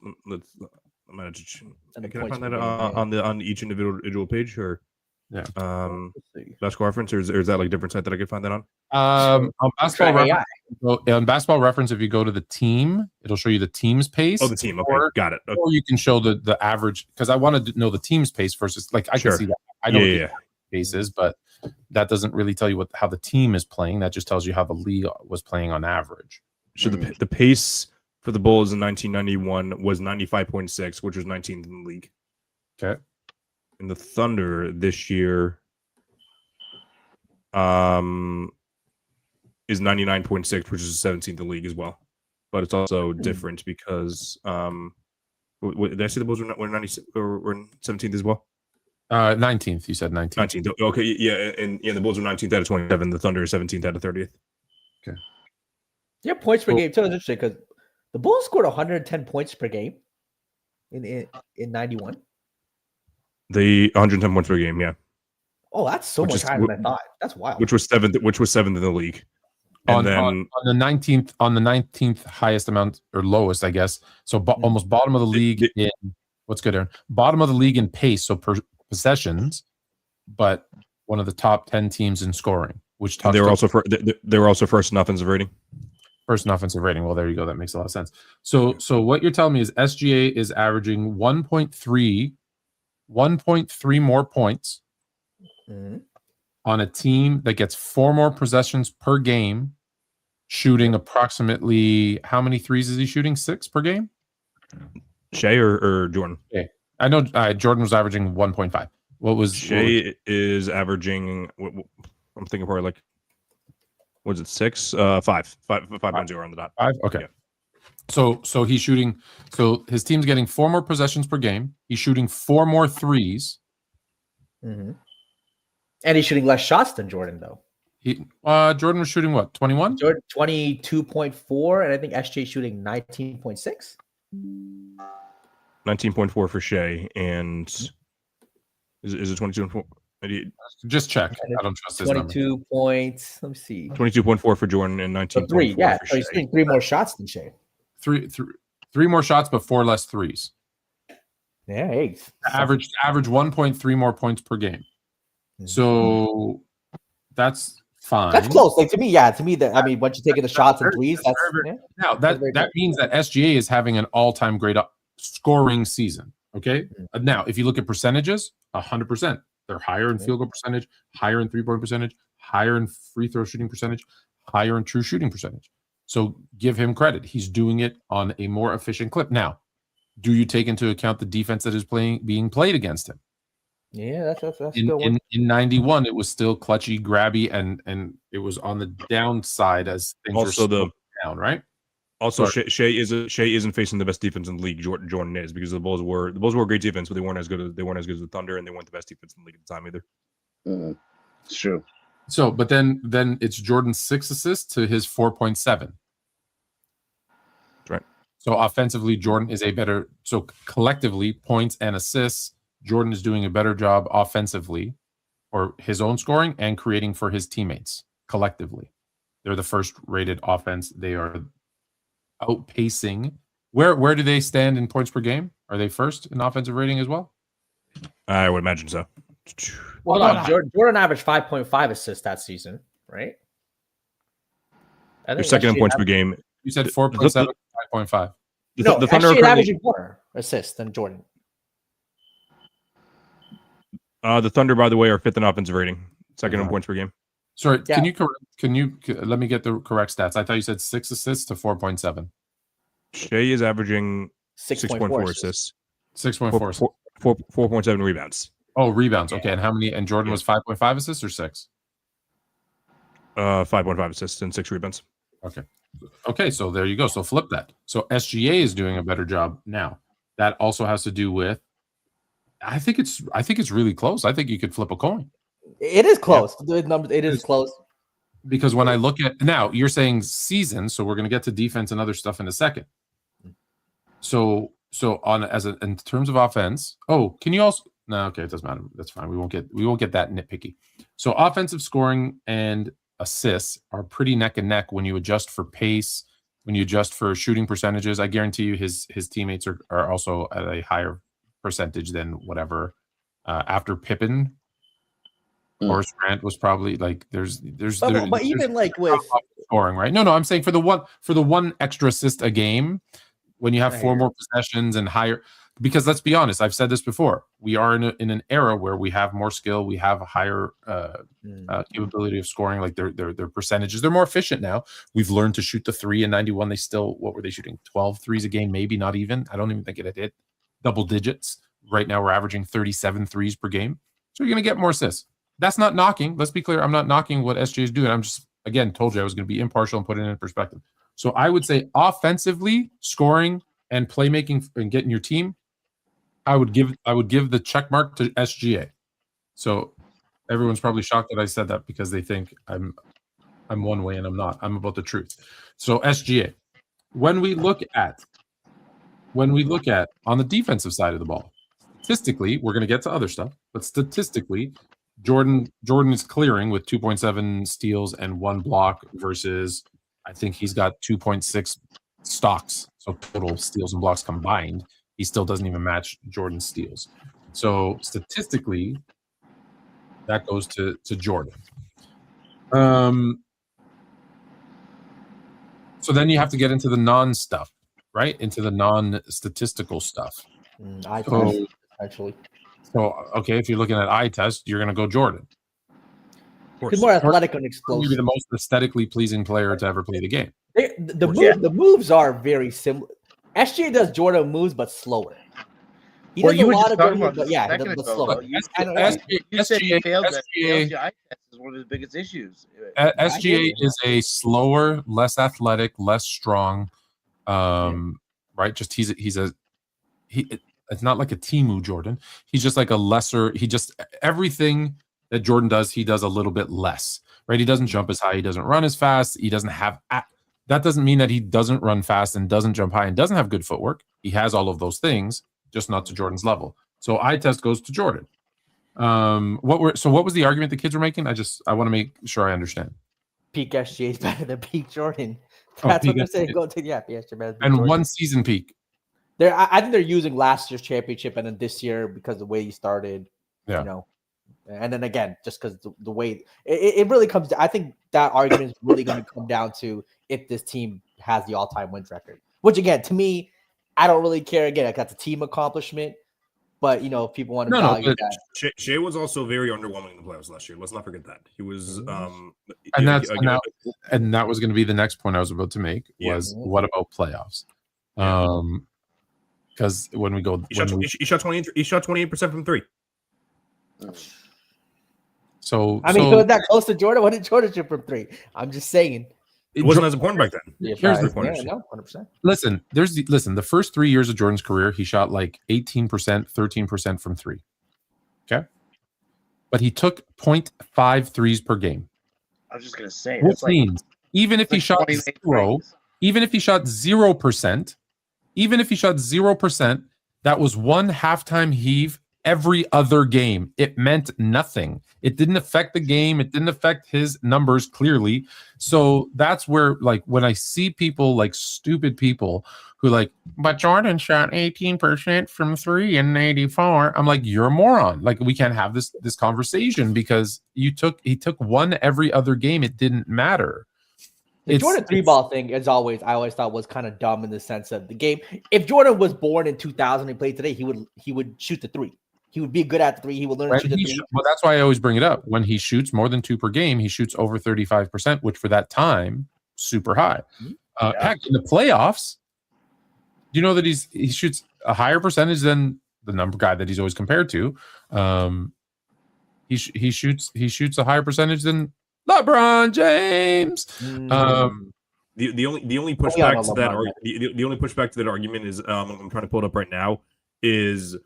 I'm gonna can I find that on each individual page or basketball reference or is that like a different site that I could find that on? On basketball reference, if you go to the team, it'll show you the team's pace. Oh, the team. Okay, got it. Okay. Or you can show the average because I wanted to know the team's pace versus like I can see that. I know what the pace is, but that doesn't really tell you how the team is playing. That just tells you how the league was playing on average. So the pace for the Bulls in 1991 was 95.6, which was 19th in the league. Okay. And the Thunder this year is 99.6, which is 17th in the league as well. But it's also different because did I say the Bulls were 96 or were 17th as well? 19th. You said 19th. 19th. Okay, yeah, and the Bulls were 19th out of 27. The Thunder is 17th out of 30th. Okay. Yeah, points per game too is interesting because the Bulls scored 110 points per game in 91. The 110 points per game, yeah. Oh, that's so much higher than I thought. That's wild. Which was seventh in the league. And on the 19th highest amount or lowest, I guess. So almost bottom of the league in what's good, Aaron? Bottom of the league in pace, so per possessions, but one of the top 10 teams in scoring. Which they were also first in offensive rating. First in offensive rating. Well, there you go. That makes a lot of sense. So what you're telling me is SGA is averaging 1.3 more points on a team that gets 4 more possessions per game, shooting approximately how many threes is he shooting? 6 per game? Shai or Jordan? Okay. I know Jordan was averaging 1.5. What was Shai is averaging? I'm thinking probably like, was it 6? 5.0 on the dot. 5. Okay. Yeah. So he's shooting. So his team's getting 4 more possessions per game. He's shooting 4 more threes. And he's shooting less shots than Jordan, though. Jordan was shooting what? 21? Jordan 22.4, and I think SJ shooting 19.6. 19.4 for Shai, and is it 22.4? Just check. I don't trust his 22 points. Let me see. 22.4 for Jordan and 19.4 yeah, for so he's shooting 3 more shots than Shai. Three more shots, but 4 less threes. Yeah, hey. Average 1.3 more points per game. So that's fine. That's close. Like to me, once you're taking the shots and threes, that's now that means that SGA is having an all-time great scoring season. Okay. Now, if you look at percentages, 100%. They're higher in field goal percentage, higher in three-point percentage, higher in free throw shooting percentage, higher in true shooting percentage. So give him credit. He's doing it on a more efficient clip. Now, do you take into account the defense that is being played against him? Yeah, that's in 91. It was still clutchy, grabby, and it was on the downside as things also were down, right? Also, Shai isn't facing the best defense in the league. Jordan is, because the Bulls were a great defense, but they weren't as good as the Thunder, and they weren't the best defense in the league at the time either. It's true. So, but then it's Jordan's 6 assists to his 4.7. That's right. So offensively, Jordan is a better. So collectively, points and assists, Jordan is doing a better job offensively, or his own scoring and creating for his teammates collectively. They're the first rated offense. They are outpacing. Where do they stand in points per game? Are they first in offensive rating as well? I would imagine so. Well, no, Jordan averaged 5.5 assists that season, right? They're second in points per game. You said 4.7, 5.5. The Thunder are averaging more assists than Jordan. The Thunder, by the way, are 5th in offensive rating, second in points per game. Sorry, can you let me get the correct stats? I thought you said 6 assists to 4.7. Shai is averaging 6.4 assists, 6.4. 4.7 rebounds. Oh, rebounds. Okay, and how many? And Jordan was 5.5 assists or 6? 5.5 assists and 6 rebounds. Okay, so there you go. So flip that. So SGA is doing a better job now. That also has to do with. I think it's really close. I think you could flip a coin. It is close. The numbers. It is close. Because when I look at now, you're saying season, so we're going to get to defense and other stuff in a second. So in terms of offense, can you also? No, okay, it doesn't matter. That's fine. We won't get that nitpicky. So offensive scoring and assists are pretty neck and neck when you adjust for pace, when you adjust for shooting percentages. I guarantee you his teammates are also at a higher percentage than whatever after Pippen. Horace Grant was probably like there's even like with scoring, right? No, I'm saying for the one extra assist a game, when you have 4 more possessions and higher. Because let's be honest, I've said this before. We are in an era where we have more skill, we have a higher capability of scoring. Like their percentages, they're more efficient now. We've learned to shoot the 3 in 91. They still, what were they shooting? 12 threes a game, maybe not even. I don't even think it had hit double digits. Right now we're averaging 37 threes per game. So you're going to get more assists. That's not knocking. Let's be clear. I'm not knocking what SGA is doing. I'm just, again, told you I was going to be impartial and put it in perspective. So I would say offensively, scoring and playmaking and getting your team, I would give the check mark to SGA. So everyone's probably shocked that I said that because they think I'm one way and I'm not. I'm about the truth. So SGA. When we look at on the defensive side of the ball, statistically, we're going to get to other stuff, but statistically, Jordan is clearing with 2.7 steals and 1 block versus I think he's got 2.6 stocks. So total steals and blocks combined. He still doesn't even match Jordan's steals. So statistically, that goes to Jordan. So then you have to get into the non-stuff, right? Into the non-statistical stuff. Actually. So, okay, if you're looking at eye test, you're going to go Jordan. He's more athletic and explosive. Maybe the most aesthetically pleasing player to ever play the game. The moves are very similar. SGA does Jordan moves, but slower. He does a lot of Jordan moves, but slower. You said he failed that. The eye test is one of his biggest issues. SGA is a slower, less athletic, less strong, right? Just it's not like a Timu Jordan. He's just like a lesser. Everything that Jordan does, he does a little bit less, right? He doesn't jump as high. He doesn't run as fast. He doesn't have. That doesn't mean that he doesn't run fast and doesn't jump high and doesn't have good footwork. He has all of those things, just not to Jordan's level. So eye test goes to Jordan. What was the argument the kids were making? I want to make sure I understand. Peak SGA is better than peak Jordan. That's what they're saying. Go to SGA better than and Jordan. 1 season peak. I think they're using last year's championship and then this year because the way he started, and then again, just because the way it really comes to, I think that argument is really going to come down to if this team has the all-time wins record, which again, to me, I don't really care. Again, that's a team accomplishment, but if people want to value that. Shai was also very underwhelming in the playoffs last year. Let's not forget that. He was, and that was going to be the next point I was about to make was what about playoffs? Because when we go, he shot 28% from 3. So that close to Jordan. What did Jordan shoot from 3? I'm just saying it wasn't as important back then. Here's the point. 100%. Listen, the first 3 years of Jordan's career, he shot like 18%, 13% from 3. Okay, but he took 0.5 threes per game. I was just gonna say, which means even if he shot 0%, even if he shot 0%, that was 1 halftime heave every other game. It meant nothing. It didn't affect the game. It didn't affect his numbers clearly. So that's where, like, when I see people, like stupid people who like, but Jordan shot 18% from 3 in 84. I'm like, you're a moron. Like, we can't have this conversation because he took 1 every other game. It didn't matter. The Jordan 3-ball thing, as always, I always thought was kind of dumb in the sense of the game. If Jordan was born in 2000 and played today, he would shoot the 3. He would be good at the 3. He would learn to shoot the 3. Well, that's why I always bring it up. When he shoots more than 2 per game, he shoots over 35%, which for that time, super high. Heck, in the playoffs, you know that he shoots a higher percentage than the number guy that he's always compared to? He shoots a higher percentage than LeBron James. The only pushback to that the only pushback to that argument is I'm trying to pull it up right now is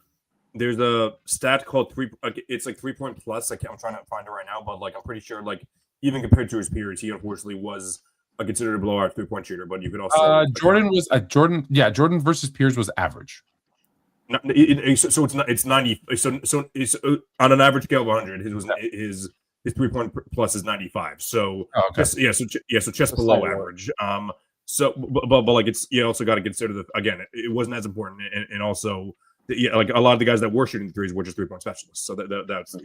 there's a stat called it's like 3-point plus. I'm trying to find it right now, but like I'm pretty sure like even compared to his peers, he unfortunately was considered a blowout 3-point shooter. But you could also Jordan versus peers was average. So it's 90. So it's on an average scale of 100. His 3-point plus is 95. So just below average. But like it's you also got to consider that again it wasn't as important and also like a lot of the guys that were shooting threes were just 3-point specialists. So that's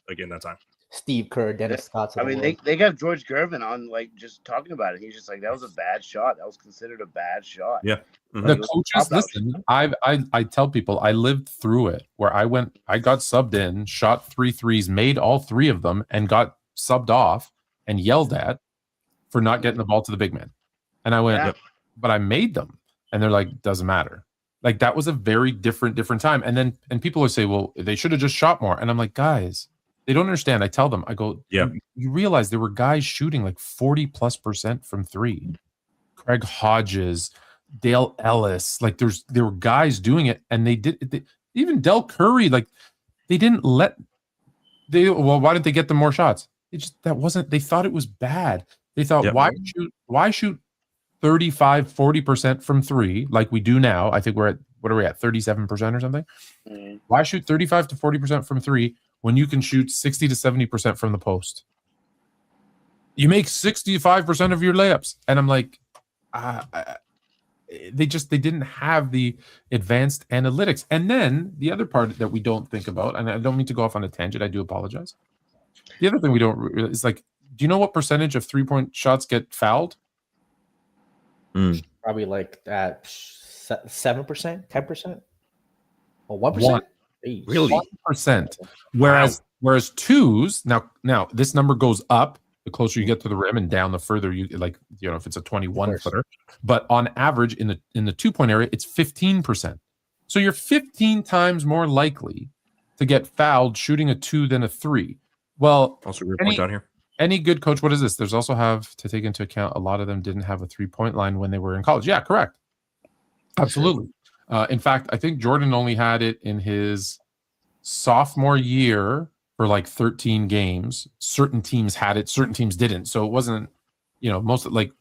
again that time. Steve Kerr, Dennis Scott. I mean, they got George Gervin on like just talking about it. He's just like that was a bad shot. That was considered a bad shot. Yeah. Mm-hmm. The coaches listen. I tell people I lived through it where I got subbed in, shot 3 threes, made all 3 of them, and got subbed off and yelled at for not getting the ball to the big man. And I went, but I made them, and they're like, doesn't matter. Like that was a very different time. And people will say, well, they should have just shot more. And I'm like, guys, they don't understand. I tell them, I go, you realize there were guys shooting like 40+% from 3. Craig Hodges, Dale Ellis, like there were guys doing it, and even Del Curry, like they didn't why didn't they get them more shots? They thought it was bad. They thought, why shoot 35-40% from 3 like we do now? I think we're at, what are we at, 37% or something? Mm-hmm. Why shoot 35 to 40% from 3 when you can shoot 60 to 70% from the post? You make 65% of your layups. And I'm like, they didn't have the advanced analytics. And then the other part that we don't think about, and I don't mean to go off on a tangent, I do apologize. The other thing we don't is like, do you know what percentage of 3-point shots get fouled? Probably like at 7%, 10%, or 1%. Really? 1%. Whereas twos, now this number goes up the closer you get to the rim and down the further you like, if it's a 21 footer. But on average in the 2-point area, it's 15%. So you're 15 times more likely to get fouled shooting a 2 than a 3. Well, also your point down here. Any good coach, what is this? There's also have to take into account a lot of them didn't have a 3-point line when they were in college. Yeah, correct. Absolutely. In fact, I think Jordan only had it in his sophomore year for like 13 games. Certain teams had it, certain teams didn't. So it wasn't, most like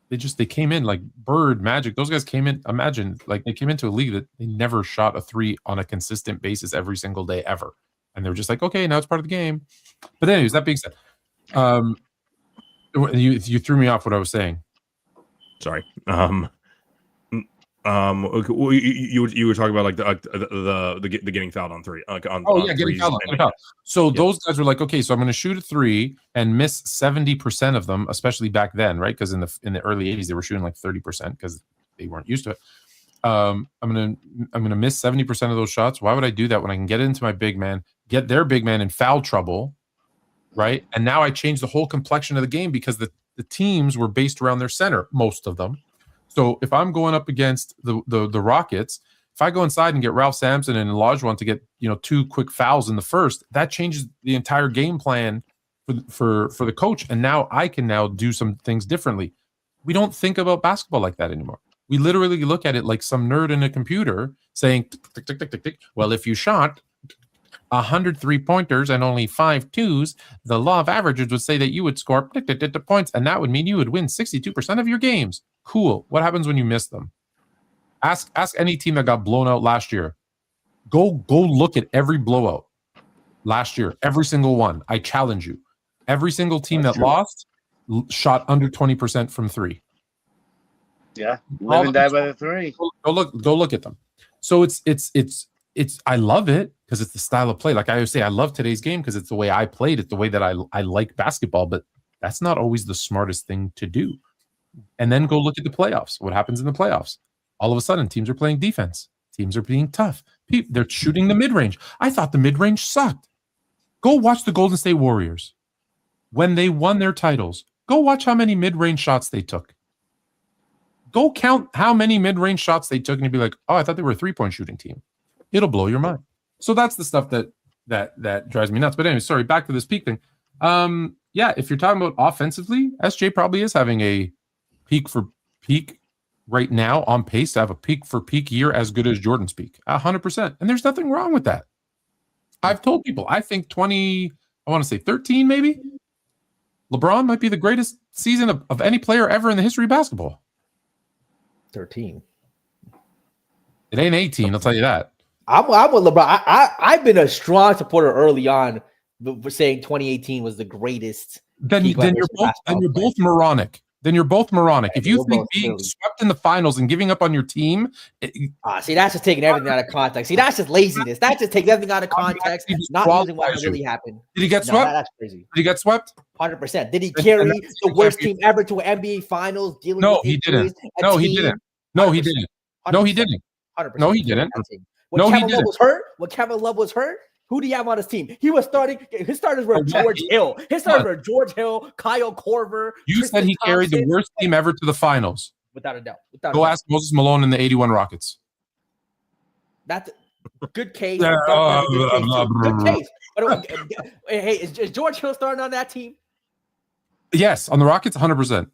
they came in like Bird, Magic. Those guys came in. Imagine like they came into a league that they never shot a 3 on a consistent basis every single day ever. And they were just like, okay, now it's part of the game. But anyways, that being said, you threw me off what I was saying. Sorry. You were talking about like the getting fouled on 3. Getting fouled. So those guys were like, okay, so I'm going to shoot a 3 and miss 70% of them, especially back then, right? Because in the early 80s they were shooting like 30% because they weren't used to it. I'm gonna miss 70% of those shots. Why would I do that when I can get into my big man, get their big man in foul trouble, right? And now I change the whole complexion of the game because the teams were based around their center, most of them. So if I'm going up against the Rockets, if I go inside and get Ralph Sampson and Olajuwon to get 2 quick fouls in the first, that changes the entire game plan for the coach. And now I can do some things differently. We don't think about basketball like that anymore. We literally look at it like some nerd in a computer saying, tick, tick, tick, tick, tick. Well, if you shot 100 3-pointers and only 5 twos, the law of averages would say that you would score points, and that would mean you would win 62% of your games. Cool. What happens when you miss them? Ask any team that got blown out last year. Go look at every blowout last year, every single one. I challenge you. Every single team that lost shot under 20% from 3. Yeah, live and die by the 3. Go look at them. So it's I love it because it's the style of play. Like I always say, I love today's game because it's the way I played. It's the way that I like basketball. But that's not always the smartest thing to do. And then go look at the playoffs. What happens in the playoffs? All of a sudden, teams are playing defense. Teams are being tough. They're shooting the mid-range. I thought the mid-range sucked. Go watch the Golden State Warriors. When they won their titles, go watch how many mid-range shots they took. Go count how many mid-range shots they took, and you'd be like, "Oh, I thought they were a three-point shooting team." It'll blow your mind. So that's the stuff that drives me nuts. But anyway, sorry. Back to this Peak thing. Yeah, if you're talking about offensively, SJ probably is having a peak for peak right now, on pace to have a peak for peak year as good as Jordan's peak, 100%. And there's nothing wrong with that. I've told people I think 13 maybe. LeBron might be the greatest season of any player ever in the history of basketball. 13. It ain't 18, I'll tell you that. I'm with LeBron. I've been a strong supporter early on for saying 2018 was the greatest. Then you're both moronic. Then you're both moronic. If you think being swept in the finals and giving up on your team, see, that's just taking everything out of context. See, that's just laziness. That's just taking everything out of context, not using what really happened. Did he get swept? That's crazy. Did he get swept? 100%. Did he carry the worst team ever to an NBA Finals? No, he didn't. No, he didn't. No, he didn't. No, he didn't. 100%. No, he didn't. When Kevin Love was hurt, who do you have on his team? He was starting. His starters were George Hill. His starters were George Hill, Kyle Korver. You said he carried the worst team ever to the finals. Without a doubt. Go ask Moses Malone in the 81 Rockets. That's a good case. Good case. But, hey, is George Hill starting on that team? Yes, on the Rockets, 100%.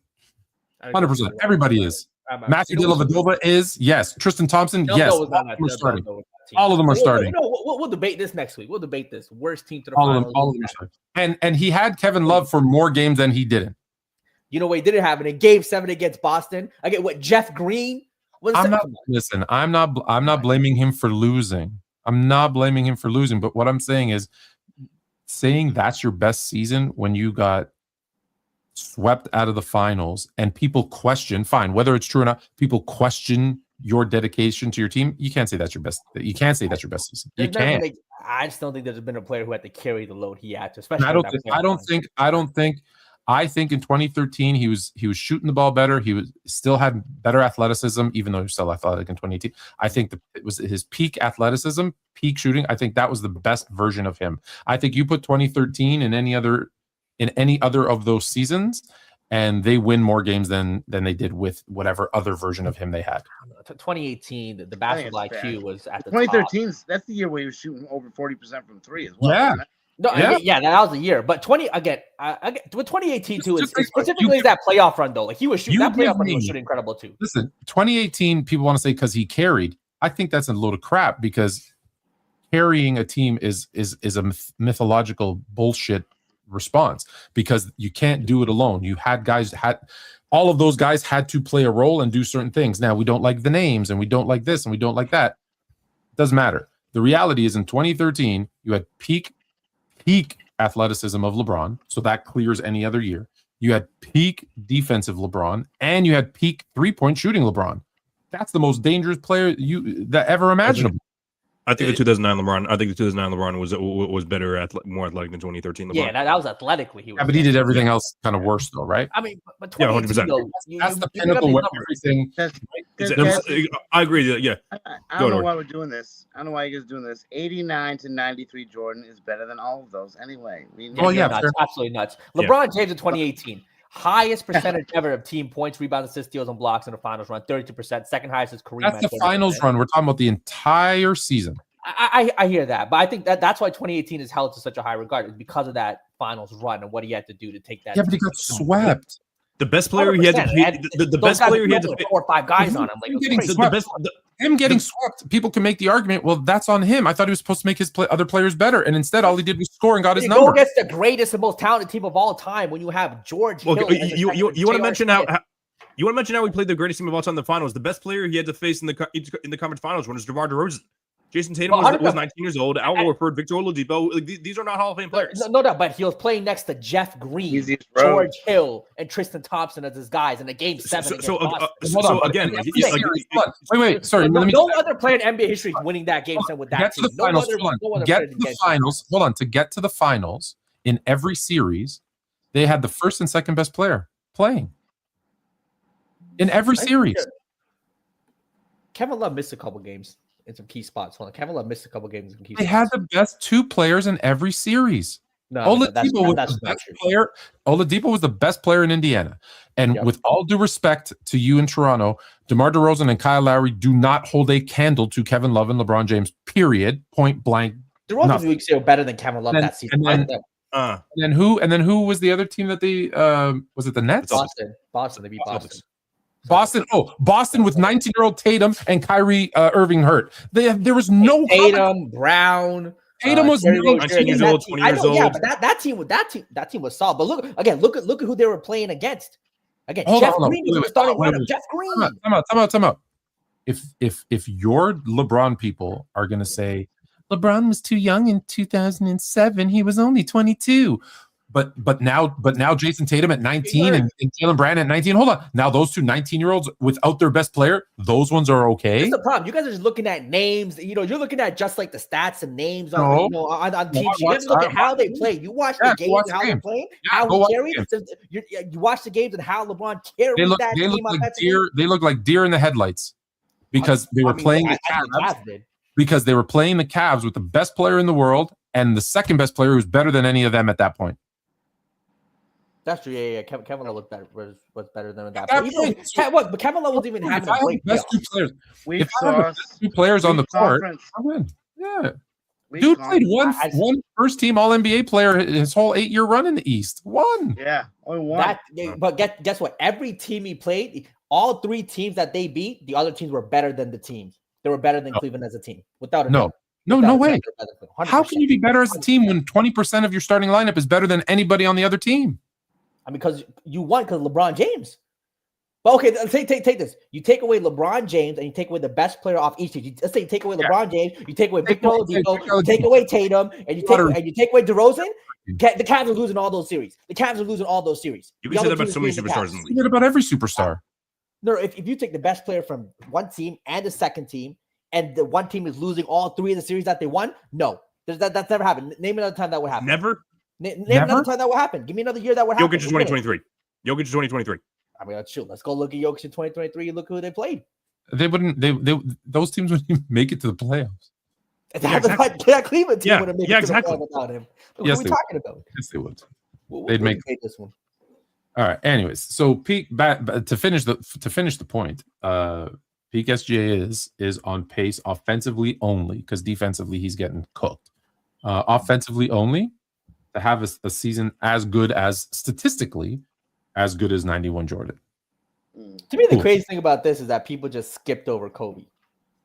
100%. Everybody is. Matthew Dellavedova is. Yes. Tristan Thompson, yes. All of them are starting. We'll debate this next week. We'll debate this. Worst team to the finals. All of them are starting. And he had Kevin Love for more games than he didn't. You know what he didn't have it in Game 7 against Boston? Again, what Jeff Green? I'm not blaming him for losing. I'm not blaming him for losing. But what I'm saying is, saying that's your best season when you got swept out of the finals and people question, fine, whether it's true or not, people question your dedication to your team. You can't say that's your best. You can't say that's your best season. You can't. I just don't think there's been a player who had to carry the load he had to. Especially I think in 2013 he was shooting the ball better. He still had better athleticism, even though he was still athletic in 2018. I think it was his peak athleticism, peak shooting. I think that was the best version of him. I think you put 2013 in any other of those seasons, and they win more games than they did with whatever other version of him they had. 2018, the basketball IQ was at the 2013. top. That's the year where he was shooting over 40% from three as well. Yeah. That was a year. But with 2018 too, specifically that playoff run though. Like he was shooting that playoff run, he was shooting incredible too. Listen, 2018, people want to say because he carried. I think that's a load of crap because carrying a team is a mythological bullshit response because you can't do it alone. You had all of those guys had to play a role and do certain things. Now we don't like the names and we don't like this and we don't like that. Doesn't matter. The reality is in 2013, you had peak athleticism of LeBron, so that clears any other year. You had peak defensive LeBron, and you had peak three-point shooting LeBron. That's the most dangerous player that ever imaginable. I think the 2009 LeBron was better, more athletic than 2013 LeBron. Yeah, that was athletically. But he did everything else kind of worse, though, right? I mean, but 2018, 100%. That's the pinnacle where everything. I agree. Yeah. I don't know why we're doing this. I don't know why you guys are doing this. 89 to 93 Jordan is better than all of those anyway. Nuts, absolutely nuts. LeBron James in 2018. Highest percentage ever of team points, rebounds, assists, steals, and blocks in the finals run, 32%. Second highest is Kareem. That's the finals run. We're talking about the entire season. I hear that, but I think that's why 2018 is held to such a high regard, is because of that finals run and what he had to do to take that. Yeah, but he got swept. The best player he had to the best player he had to 4 or 5 guys on him. Like him getting swept, people can make the argument, well, that's on him. I thought he was supposed to make his other players better, and instead all he did was score and got his number. Go against the greatest and most talented team of all time when you have George Hill. You want to mention how he played the greatest team of all time in the finals. The best player he had to face in the conference finals was DeMar DeRozan. Jason Tatum was 19 years old. Al Horford, Victor Oladipo. These are not Hall of Fame players. No doubt, but he was playing next to Jeff Green, George Hill, and Tristan Thompson as his guys in the Game 7. Wait. Sorry. No other player in NBA history is winning that Game 7 with that team. To get to the finals in every series, they had the first and second best player playing in every series. Kevin Love missed a couple games in some key spots. Kevin Love missed a couple games in key spots. They had the best 2 players in every series. No, Oladipo that's was the not best true. player. Oladipo was the best player in Indiana. And with all due respect to you in Toronto, DeMar DeRozan and Kyle Lowry do not hold a candle to Kevin Love and LeBron James, period, point blank. DeRozan's weeks were better than Kevin Love that season. And then who was the other team that they was it the Nets? Boston. They beat Boston. Boston with 19-year-old Tatum and Kyrie Irving hurt. There was no Tatum, Brown. Tatum was 19 years old, 20 years old. Yeah, but that team was solid. But look at who they were playing against. Again, Jeff Green was the starting lineup. Jeff Green. Time out. If your LeBron people are gonna say LeBron was too young in 2007, he was only 22. But now Jason Tatum at 19 and Jalen Brown at 19. Hold on. Now those two 19-year-olds without their best player, those ones are okay. That's the problem. You guys are just looking at names. You're looking at just like the stats and names on teams. You guys look at how they play. You watch the games and how they're playing. How he carried. You watch the games and how LeBron carried that team. They look like deer in the headlights because they were playing the Cavs. Because they were playing the Cavs with the best player in the world and the second best player who's better than any of them at that point. That's true. Yeah. Kevin Love was better than that. But Kevin Love was even having a great best two players. If I have the best two players on the court, I win. Yeah. Dude played one first team All NBA player his whole 8-year run in the East. One. Yeah, only one. But guess what? Every team he played, all three teams that they beat, the other teams were better than the teams. They were better than Cleveland as a team. Without a doubt. No way. How can you be better as a team when 20% of your starting lineup is better than anybody on the other team? I mean, because you won because LeBron James. But okay, take this. You take away LeBron James and you take away the best player off each team. Let's say you take away LeBron James, you take away Victor Oladipo, you take away Tatum, and you take away DeRozan. The Cavs are losing all those series. You can say that about so many superstars in the league. You about every superstar. No, if you take the best player from one team and the second team, and the one team is losing all three of the series that they won, no, that's never happened. Name another time that would happen. Never. Name another time that would happen. Give me another year that would happen. Jokic 2023. I mean, that's true. Let's go look at Jokic in 2023 and look who they played. They wouldn't. Those teams wouldn't even make it to the playoffs. That Cleveland team wouldn't make it to the playoffs without him. What are we talking about? Yes, they would. They'd make this one. All right. Anyways, so Peak to finish the point. Peak SGA is on pace offensively only because defensively he's getting cooked. Offensively only to have a season as good as statistically as good as 91 Jordan. To me, the crazy thing about this is that people just skipped over Kobe.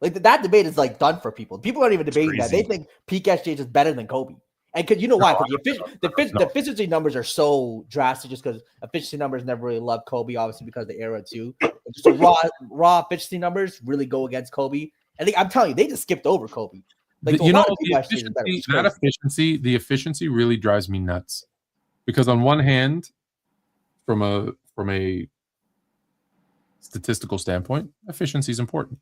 Like that debate is like done for people. People aren't even debating that. They think Peak SGA is better than Kobe. And because you know why? Because the efficiency numbers are so drastic just because efficiency numbers never really loved Kobe, obviously because of the era too. Just the raw efficiency numbers really go against Kobe. And I'm telling you, they just skipped over Kobe. Like, the efficiency really drives me nuts. Because on one hand, from a statistical standpoint, efficiency is important.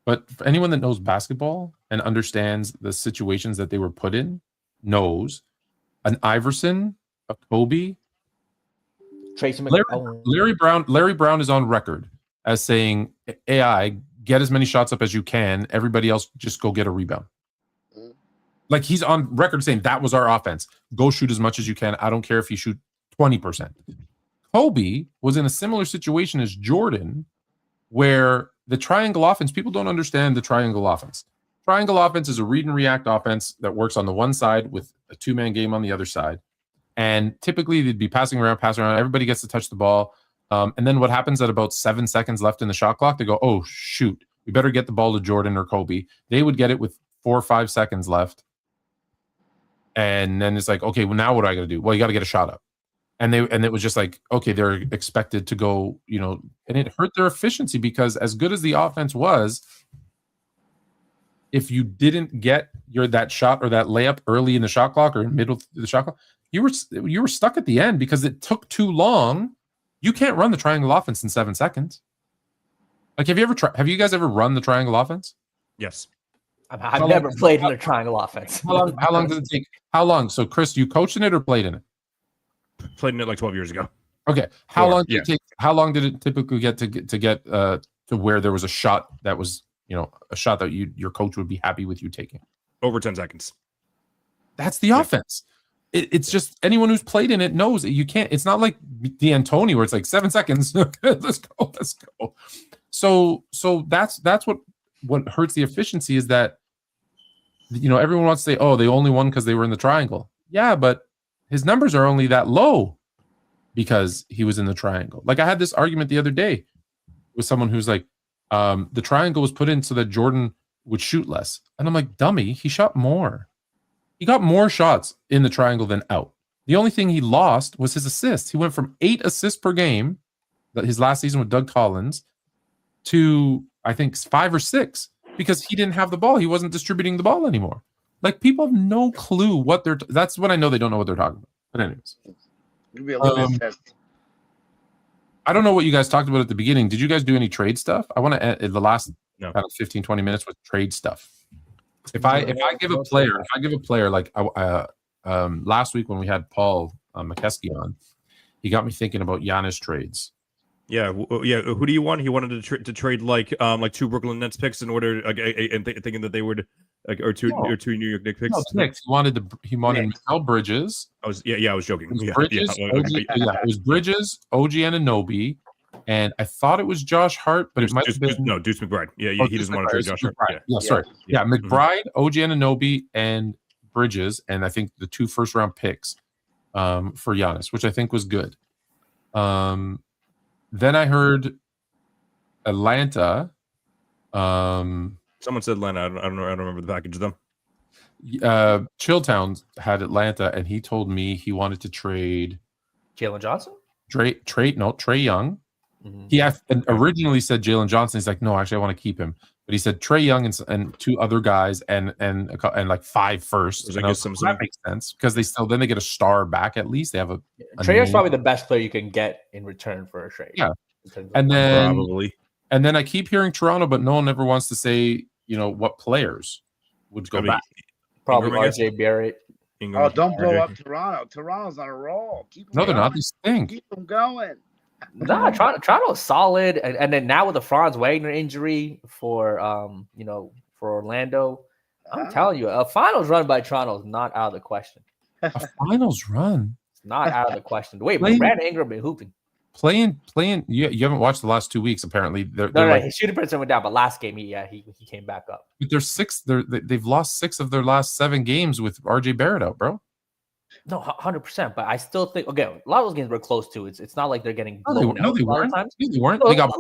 But for anyone that knows basketball and understands the situations that they were put in, knows an Iverson, a Kobe, Larry Brown is on record as saying, AI, get as many shots up as you can. Everybody else just go get a rebound. Like he's on record saying that was our offense. Go shoot as much as you can. I don't care if you shoot 20%. Kobe was in a similar situation as Jordan, where the triangle offense, people don't understand the triangle offense. Triangle offense is a read and react offense that works on the one side with a two-man game on the other side. And typically they'd be passing around. Everybody gets to touch the ball. And then what happens at about 7 seconds left in the shot clock, they go, oh, shoot, we better get the ball to Jordan or Kobe. They would get it with 4 or 5 seconds left. And then it's like, okay, well, now what do I got to do? Well, you got to get a shot up. And it was just like, okay, they're expected to go, and it hurt their efficiency because as good as the offense was, if you didn't get that shot or that layup early in the shot clock or in middle of the shot clock, you were stuck at the end because it took too long. You can't run the triangle offense in 7 seconds. Like, have you guys ever run the triangle offense? Yes. I've never played in a triangle offense. How long does it take? How long? So, Chris, you coached in it or played in it? Played in it like 12 years ago. Okay. How long did it typically get to get to where there was a shot that was, a shot that your coach would be happy with you taking? Over 10 seconds. That's the offense. it's just anyone who's played in it knows that you can't. It's not like D'Antoni where it's like 7 seconds. let's go. So that's what hurts the efficiency is that everyone wants to say, oh, they only won because they were in the triangle. Yeah, but his numbers are only that low because he was in the triangle. Like I had this argument the other day with someone who's like, the triangle was put in so that Jordan would shoot less. And I'm like, dummy, he shot more. He got more shots in the triangle than out. The only thing he lost was his assists. He went from 8 assists per game, his last season with Doug Collins, to I think 5 or 6 because he didn't have the ball. He wasn't distributing the ball anymore. Like people have no clue what they're. That's when I know they don't know what they're talking about. But anyways, It'll be a little test. I don't know what you guys talked about at the beginning. Did you guys do any trade stuff? I want to end the last No. kind of 15, 20 minutes with trade stuff. If I give a player like last week when we had Paul McKeskey on, he got me thinking about Giannis trades. Yeah. Who do you want? He wanted to trade like 2 Brooklyn Nets picks in order, and thinking that they would, or two New York Knicks picks. No, picks. He wanted Mikal Bridges. I was joking. It was Bridges, OG Anunoby, and I thought it was Josh Hart, but it might have been Deuce McBride. Yeah, he doesn't want to trade Josh Hart. Yeah, McBride, OG Anunoby, and Bridges, and I think the 2 first-round picks for Giannis, which I think was good. Then I heard Atlanta. Someone said Atlanta. I don't remember the package of them. Chilltown had Atlanta, and he told me he wanted to trade Jalen Johnson? Trae Young. Mm-hmm. He originally said Jalen Johnson. He's like, no, actually, I want to keep him. But he said Trae Young and 2 other guys and like 5 firsts. And that makes sense because they get a star back at least. They have a Trae Young's probably the best player you can get in return for a trade. Yeah, and then probably. And then I keep hearing Toronto, but no one ever wants to say what players would go back. Probably RJ Barrett. Oh, don't blow up Toronto. Toronto's on a roll. They're not. They stink. Keep them going. Nah, Toronto's solid, and then now with the Franz Wagner injury for Orlando, I'm telling you, a finals run by Toronto is not out of the question. A finals run, it's not out of the question. Wait, but Brandon Ingram been hooping. Playing. You haven't watched the last 2 weeks. Apparently, His shooting percent went down, but last game he came back up. But they're 6. They've lost 6 of their last 7 games with RJ Barrett out, bro. No, 100%. But I still think again, a lot of those games were close to. It's not like they're getting blown out. No, they weren't. They weren't. They got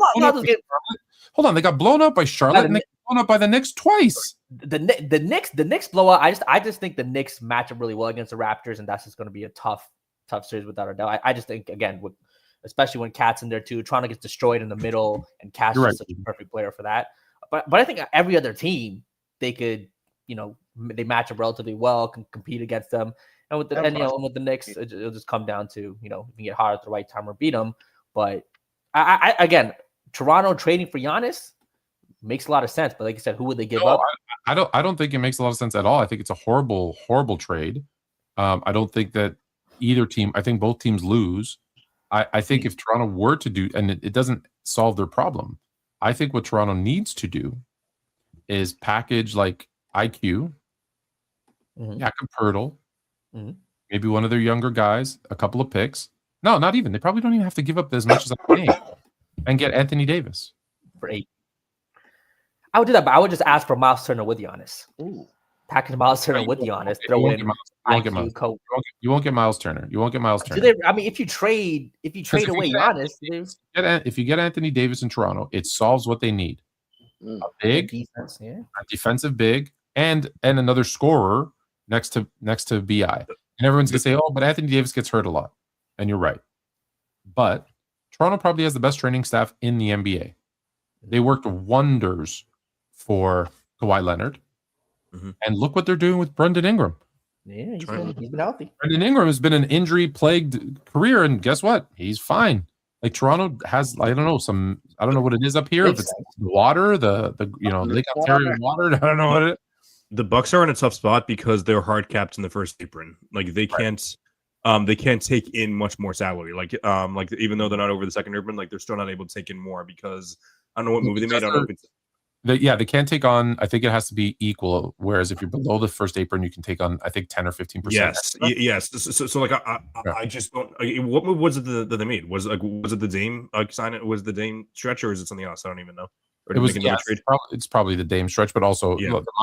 hold on. They got blown out by Charlotte and they got blown out by the Knicks twice. The Knicks blowout. I just think the Knicks match up really well against the Raptors, and that's just going to be a tough series without a doubt. I just think again, especially when Cat's in there too, Toronto gets destroyed in the middle, and Cat's is such a perfect player for that. But I think every other team they could, they match up relatively well, can compete against them. And with the Knicks, it'll just come down to you can get hot at the right time or beat them. But I again, Toronto trading for Giannis makes a lot of sense. But like I said, who would they give up? I don't think it makes a lot of sense at all. I think it's a horrible trade. I don't think that either team. I think both teams lose. I think if Toronto were to do, and it doesn't solve their problem. I think what Toronto needs to do is package like IQ, Jakob Poeltl. Mm-hmm. Maybe one of their younger guys, a couple of picks. No, not even. They probably don't even have to give up as much as I need and get Anthony Davis for 8. I would do that, but I would just ask for Miles Turner with Giannis. Ooh. Package Miles Turner with Giannis. Throw in IQ coach. You won't get Miles Turner. You won't get Miles Turner. If you trade away Giannis, if you get Anthony Davis in Toronto, it solves what they need: a big defense, a defensive big, and another scorer next to BI. And everyone's gonna say, "Oh, but Anthony Davis gets hurt a lot," and you're right. But Toronto probably has the best training staff in the NBA. They worked wonders for Kawhi Leonard. Mm-hmm. And look what they're doing with Brandon Ingram. Yeah, he's been healthy. Brandon Ingram has been an injury-plagued career, and guess what? He's fine. Like Toronto has, I don't know what it is up here. If it's the water, the Lake Ontario water, I don't know what it is. The Bucks are in a tough spot because they're hard capped in the first apron. Like they can't take in much more salary. Like even though they're not over the second apron, like they're still not able to take in more because I don't know what movie they made. I don't know if it's They can't take on. I think it has to be equal. Whereas if you're below the first apron, you can take on, I think, 10 or 15%. Yes. So like I just don't. What move was it that they made? Was it the Dame sign? It was the Dame stretch, or is it something else? I don't even know. Or It was it's probably the Dame stretch, but also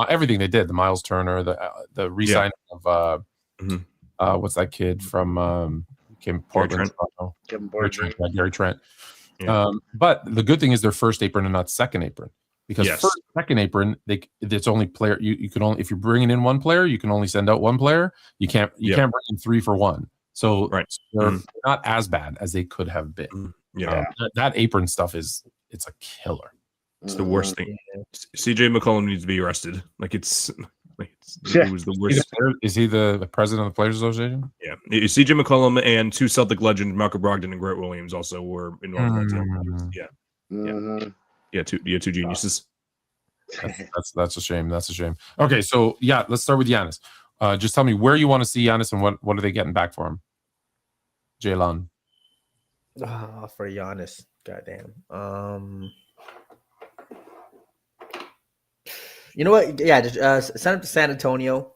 everything they did. The Miles Turner, the re-signing of what's that kid from came Portland? Gary Trent. Yeah. But the good thing is they're first apron and not second apron. Because first, second apron, it's only player. You can only, if you're bringing in one player, you can only send out one player. You can't bring in 3 for 1. So they're not as bad as they could have been. That apron stuff it's a killer. It's the worst thing. CJ McCollum needs to be arrested. It was the worst. Is he the president of the Players Association? Yeah, CJ McCollum and 2 Celtic legends, Malcolm Brogdon and Grant Williams, also were involved in that team. Two geniuses. That's a shame. That's a shame. Okay, so let's start with Giannis. Just tell me where you want to see Giannis and what are they getting back for him? Jalen. For Giannis, goddamn. You know what? Yeah, just send him to San Antonio,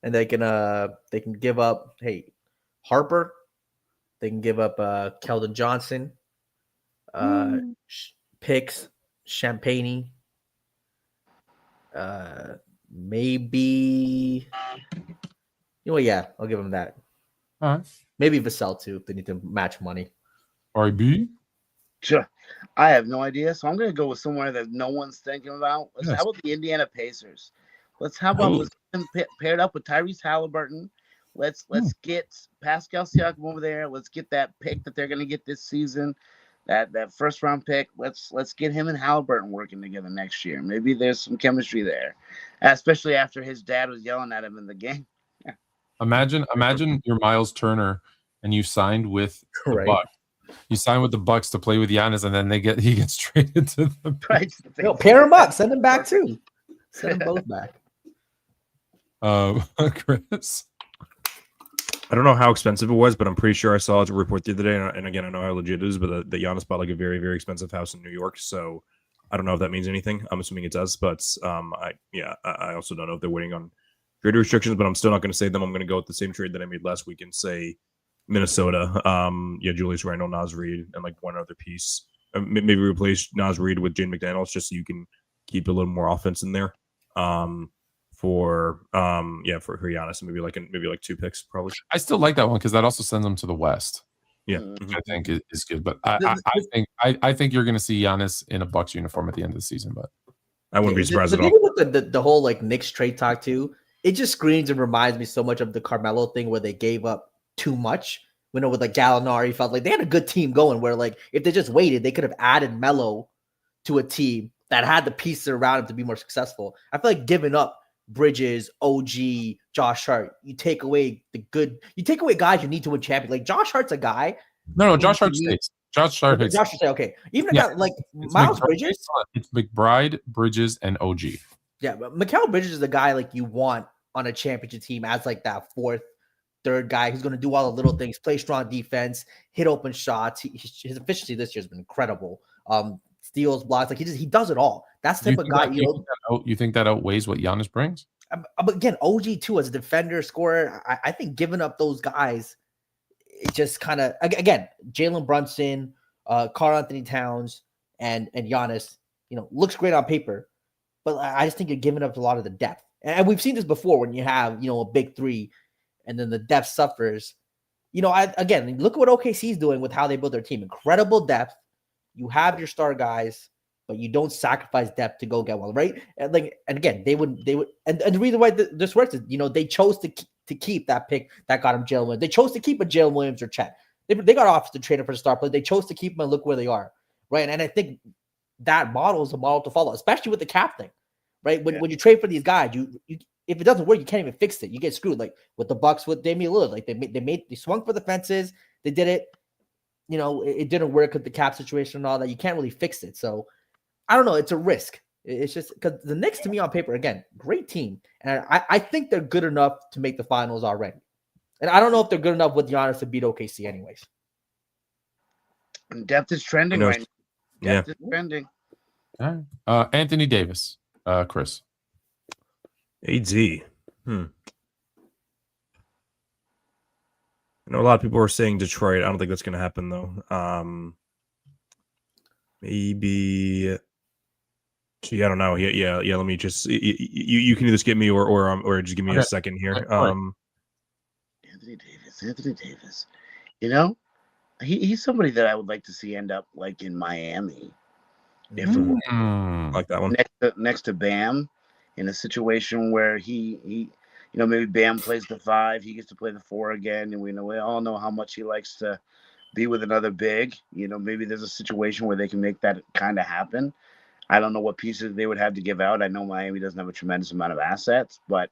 and they can give up Harper. They can give up Keldon Johnson, picks. Champagne, maybe. I'll give him that. All right. Maybe Vassell too if they need to match money. RB? Sure. I have no idea, so I'm going to go with somewhere that no one's thinking about. How about the Indiana Pacers? Let's get them paired up with Tyrese Halliburton. Let's get Pascal Siakam over there. Let's get that pick that they're going to get this season. That first round pick, let's get him and Halliburton working together next year. Maybe there's some chemistry there, especially after his dad was yelling at him in the game. Imagine you're Miles Turner and you signed with the Bucks. You signed with the Bucks to play with Giannis, and then he gets traded to the pair him up, send him back too. Send them both back. Chris. I don't know how expensive it was, but I'm pretty sure I saw a report the other day. And again, I know how legit it is, but the Giannis bought a very, very expensive house in New York. So I don't know if that means anything. I'm assuming it does, but I also don't know if they're waiting on trade restrictions. But I'm still not going to say them. I'm going to go with the same trade that I made last week and say Minnesota. Julius Randle, Naz Reid, and one other piece. Maybe replace Naz Reid with Jane McDaniels just so you can keep a little more offense in there. For Giannis, maybe like 2 picks probably. I still like that one because that also sends them to the West. Yeah, I think is good. But I think you're going to see Giannis in a Bucks uniform at the end of the season. But I wouldn't be surprised at all. With the whole Knicks trade talk too, it just screams and reminds me so much of the Carmelo thing where they gave up too much. With Gallinari, felt like they had a good team going. Where if they just waited, they could have added Melo to a team that had the pieces around him to be more successful. I feel like giving up Bridges, OG, Josh Hart. You take away guys you need to win champions. Like Josh Hart's a guy. No, Josh Hart stays. Josh Hart. Josh stays. Okay, even a guy like Miles Bridges. It's McBride, Bridges, and OG. Yeah, but Mikal Bridges is the guy you want on a championship team as that 4th, 3rd guy who's going to do all the little things, play strong defense, hit open shots. His efficiency this year has been incredible. Steals, blocks, he does it all. That's the type of guy. You think that outweighs what Giannis brings? But again, OG too as a defender, scorer. I think giving up those guys, it just kind of again Jalen Brunson, Karl Anthony Towns, and Giannis. Looks great on paper, but I just think you're giving up a lot of the depth. And we've seen this before when you have a big 3, and then the depth suffers. Again, look at what OKC is doing with how they build their team. Incredible depth. You have your star guys, but you don't sacrifice depth to go get one, right? And again, they would, and the reason why this works is, they chose to keep that pick that got him Jalen Williams. They chose to keep a Jalen Williams or Chet. They got off the trader for the star player. They chose to keep him and look where they are, right? And I think that model is a model to follow, especially with the cap thing, right? When you trade for these guys, you if it doesn't work, you can't even fix it. You get screwed, like with the Bucks with Damian Lillard. They swung for the fences. They did it. It didn't work with the cap situation and all that. You can't really fix it. So I don't know. It's a risk. It's just because the Knicks, to me, on paper, again, great team. And I think they're good enough to make the finals already. And I don't know if they're good enough with Giannis to beat OKC anyways. And depth is trending right now. Depth is trending. All right. Anthony Davis, Chris. AD. I know a lot of people are saying Detroit. I don't think that's going to happen though. Maybe. Gee, I don't know. Yeah. Let me just. You can either skip me or just give me a second here. Anthony Davis. You know, he's somebody that I would like to see end up like in Miami. If like that one next to Bam, in a situation where he maybe Bam plays the 5, he gets to play the 4 again, and we all know how much he likes to be with another big. Maybe there's a situation where they can make that kind of happen. I don't know what pieces they would have to give out. I know Miami doesn't have a tremendous amount of assets, but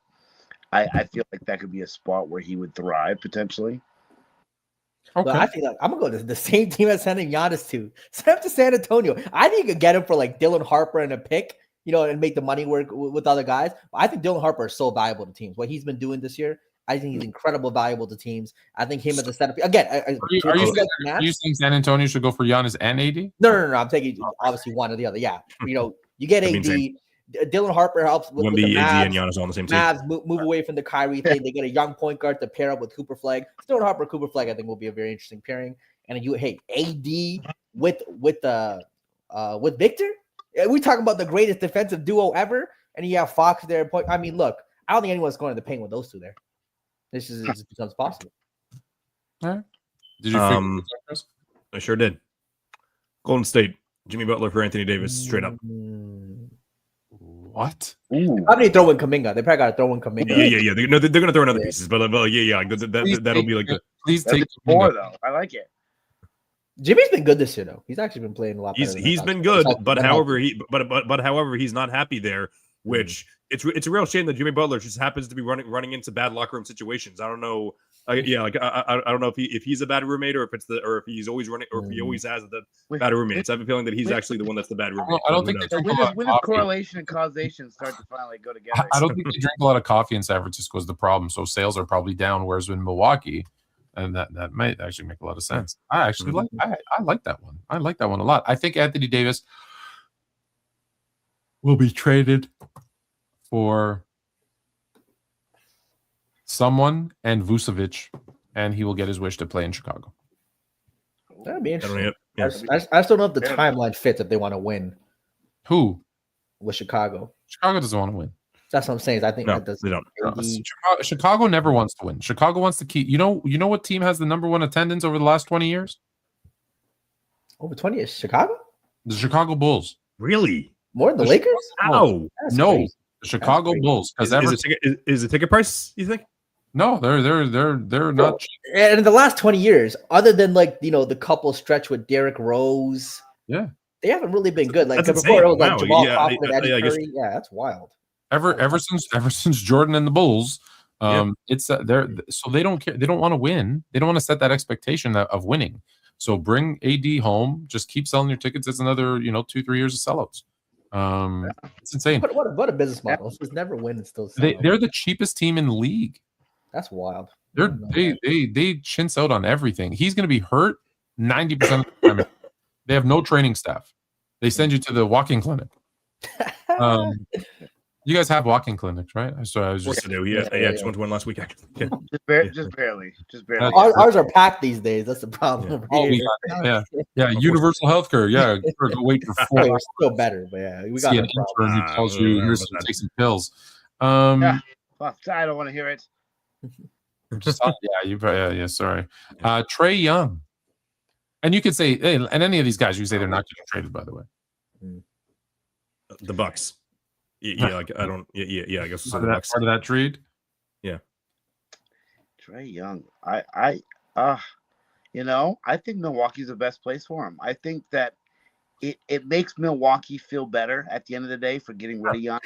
I feel like that could be a spot where he would thrive potentially. Okay. But I think I'm gonna go to the same team as sending Giannis to. Send him to San Antonio. I think you could get him for like Dylan Harper and a pick, and make the money work with other guys. But I think Dylan Harper is so valuable to teams. What he's been doing this year, I think he's incredible valuable to teams. I think him as a setup again. Are you saying San Antonio should go for Giannis and AD? No. I'm taking obviously one or the other. Yeah, you get AD. Dylan Harper helps with the AD and Giannis on the same team. Mavs move away from the Kyrie thing. They get a young point guard to pair up with Cooper Flag. Dylan Harper, Cooper Flag, I think will be a very interesting pairing. And AD with Victor. We talk about the greatest defensive duo ever, and you have Fox there. I mean, look, I don't think anyone's going to the paint with those two there. This becomes possible. All right. Did you figure this? I sure did. Golden State, Jimmy Butler for Anthony Davis, straight up. What? How many throw in Kuminga? They probably got to throw in Kuminga. Yeah. They're going to throw in other pieces, but that'll be like the. Please take 4 though. I like it. Jimmy's been good this year, though. He's actually been playing a lot. He's been good, but however he's not happy there. Which it's a real shame that Jimmy Butler just happens to be running into bad locker room situations. I don't know. I don't know if he's a bad roommate or if he's always running or if he always has the bad roommates. I have a feeling that he's actually the one that's the bad roommate. I don't think when does correlation and causation start to finally go together? I don't think they drink a lot of coffee in San Francisco is the problem. So sales are probably down. Whereas in Milwaukee, and that might actually make a lot of sense. I actually I like that one. I like that one a lot. I think Anthony Davis will be traded for someone and Vucevic, and he will get his wish to play in Chicago. That'd be interesting. I still don't know if the timeline fits if they want to win. Who? With Chicago. Chicago doesn't want to win. That's what I'm saying. I think no, that does. They don't. Chicago never wants to win. Chicago wants to keep. You know what team has the number 1 attendance over the last 20 years? Over 20 years, Chicago? The Chicago Bulls. Really? More than the Lakers? No. The Chicago Bulls. Because is the ticket price, you think? No, they're not cheap. And in the last 20 years, other than the couple stretch with Derrick Rose, they haven't really been good. Like that's before, insane. it was like Wow. Jamal Crawford, Eddie Curry. Guess. Yeah, that's wild. Ever since Jordan and the Bulls, it's they're so they don't care. They don't want to win. They don't want to set that expectation of winning. So bring AD home. Just keep selling your tickets. It's another 2-3 years of sellouts. It's insane. What a business model. It's just never win and still sell. They're the cheapest team in the league. That's wild. They chintz out on everything. He's going to be hurt 90% of the time. They have no training staff. They send you to the walking clinic. You guys have walking clinics, right? So I was just just went to one last week actually. Yeah. Just barely. Ours are packed these days. That's the problem. Yeah. Universal healthcare. Yeah, go wait for 4 hours. Still better, but yeah, we got an intern who tells you here's take some pills. I don't want to hear it. Sorry. Trae Young, and you could say, and any of these guys, you say they're not getting traded. By the way, the Bucks. I guess part of that trade. Yeah, Trae Young. I think Milwaukee's the best place for him. I think that it makes Milwaukee feel better at the end of the day for getting rid of Young.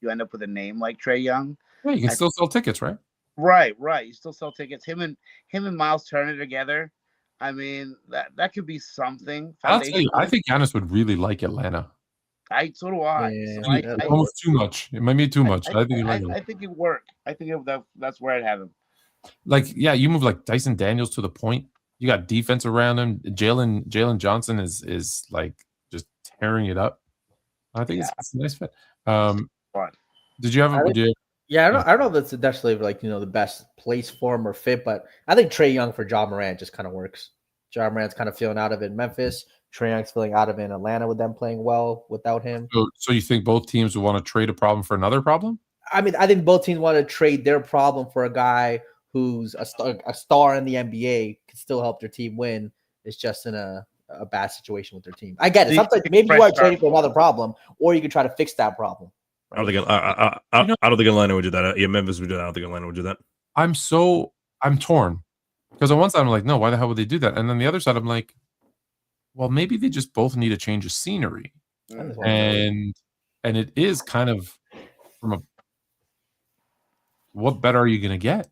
You end up with a name like Trae Young. Yeah, you can still sell tickets, right? Right. You still sell tickets. Him and Miles Turner together. I mean, that could be something. I'll tell you, I think Giannis would really like Atlanta. So do I. Yeah. So almost too much. It might be too much. I think it work. I think that's where I'd have him. You move like Dyson Daniels to the point. You got defense around him. Jalen Johnson is like just tearing it up. I think it's a nice fit. Fun. Did you have a? Yeah, I don't know if that's necessarily like the best place for him or fit, but I think Trae Young for Ja Morant just kind of works. Ja Morant's kind of feeling out of it in Memphis. Trae Young's feeling out of it in Atlanta with them playing well without him. So you think both teams would want to trade a problem for another problem? I mean, I think both teams want to trade their problem for a guy who's a star in the NBA, can still help their team win. It's just in a bad situation with their team. I get it. Sometimes maybe you are trading for another problem, or you can try to fix that problem. Right? I don't think Atlanta would do that. Yeah, Memphis would do that. I don't think Atlanta would do that. I'm torn because on one side I'm like, no, why the hell would they do that? And then the other side I'm like, well, maybe they just both need a change of scenery, and it is kind of from a what bet are you going to get?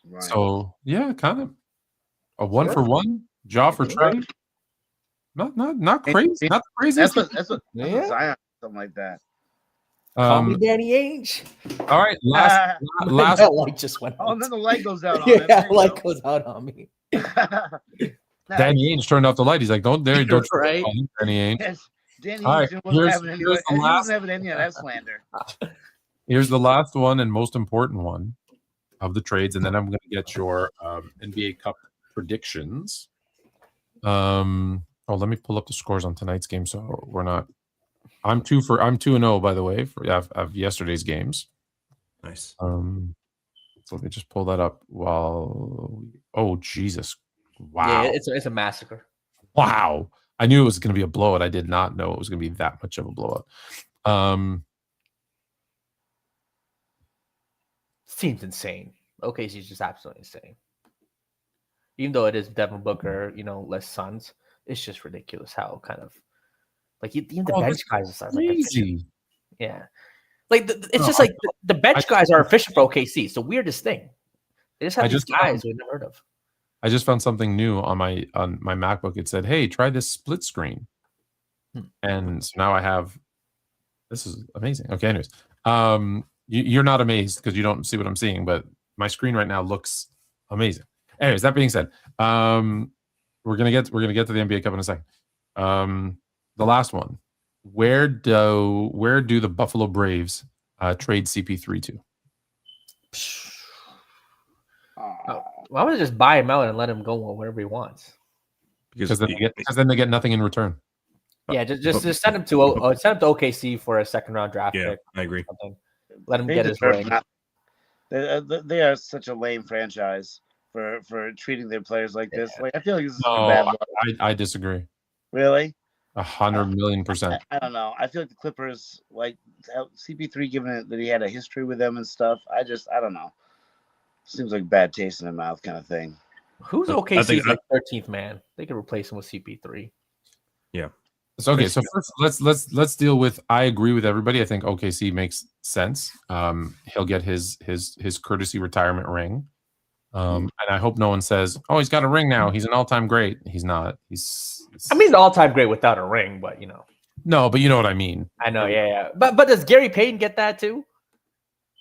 Right. So yeah, kind of a one for one, Ja for Trae. Not crazy, not crazy. That's what Zion, something like that. Call me Danny Ainge. All right, last that light just went out. Oh, then the light goes out. Yeah, light goes out on me. Danny Ainge turned off the light. He's like, don't right. Danny Ainge. Yes, Danny All right, Ainge wasn't having any of that slander. Here's the last one and most important one of the trades, and then I'm going to get your NBA Cup predictions. Let me pull up the scores on tonight's game, so we're not. I'm 2-0, by the way, of yesterday's games. Nice. So let me just pull that up. Oh Jesus! Wow, yeah, it's a massacre. Wow, I knew it was going to be a blowout. I did not know it was going to be that much of a blowout. Seems insane. OKC's just absolutely insane. Even though it is Devin Booker, less Suns, it's just ridiculous how kind of like even the bench guys are crazy. Yeah, like the bench guys are efficient for OKC. It's the weirdest thing. They just have these guys we've never heard of. I just found something new on my MacBook. It said, "Hey, try this split screen," and so now I have. This is amazing. Okay, anyways, you're not amazed because you don't see what I'm seeing, but my screen right now looks amazing. Anyways, that being said, we're gonna get to the NBA Cup in a second. The last one, where do the Buffalo Braves trade CP3 to? Why would I just buy him out and let him go wherever he wants? Because then they get nothing in return. Yeah, just send him to OKC for a second round draft pick. I agree. Let him get his ring. They are such a lame franchise for treating their players like this. Like I feel like this is a bad one. I disagree. Really? 100,000,000%. I don't know. I feel like the Clippers, like CP3, given it that he had a history with them and stuff. I don't know. Seems like bad taste in the mouth kind of thing. Who's OKC's 13th man? They could replace him with CP3. Yeah. So okay. So first, let's deal with. I agree with everybody. I think OKC makes sense. He'll get his courtesy retirement ring. And I hope no one says, "Oh, he's got a ring now. He's an all-time great." He's not. He's an all-time great without a ring, but No, but you know what I mean. I know, yeah. But does Gary Payton get that too?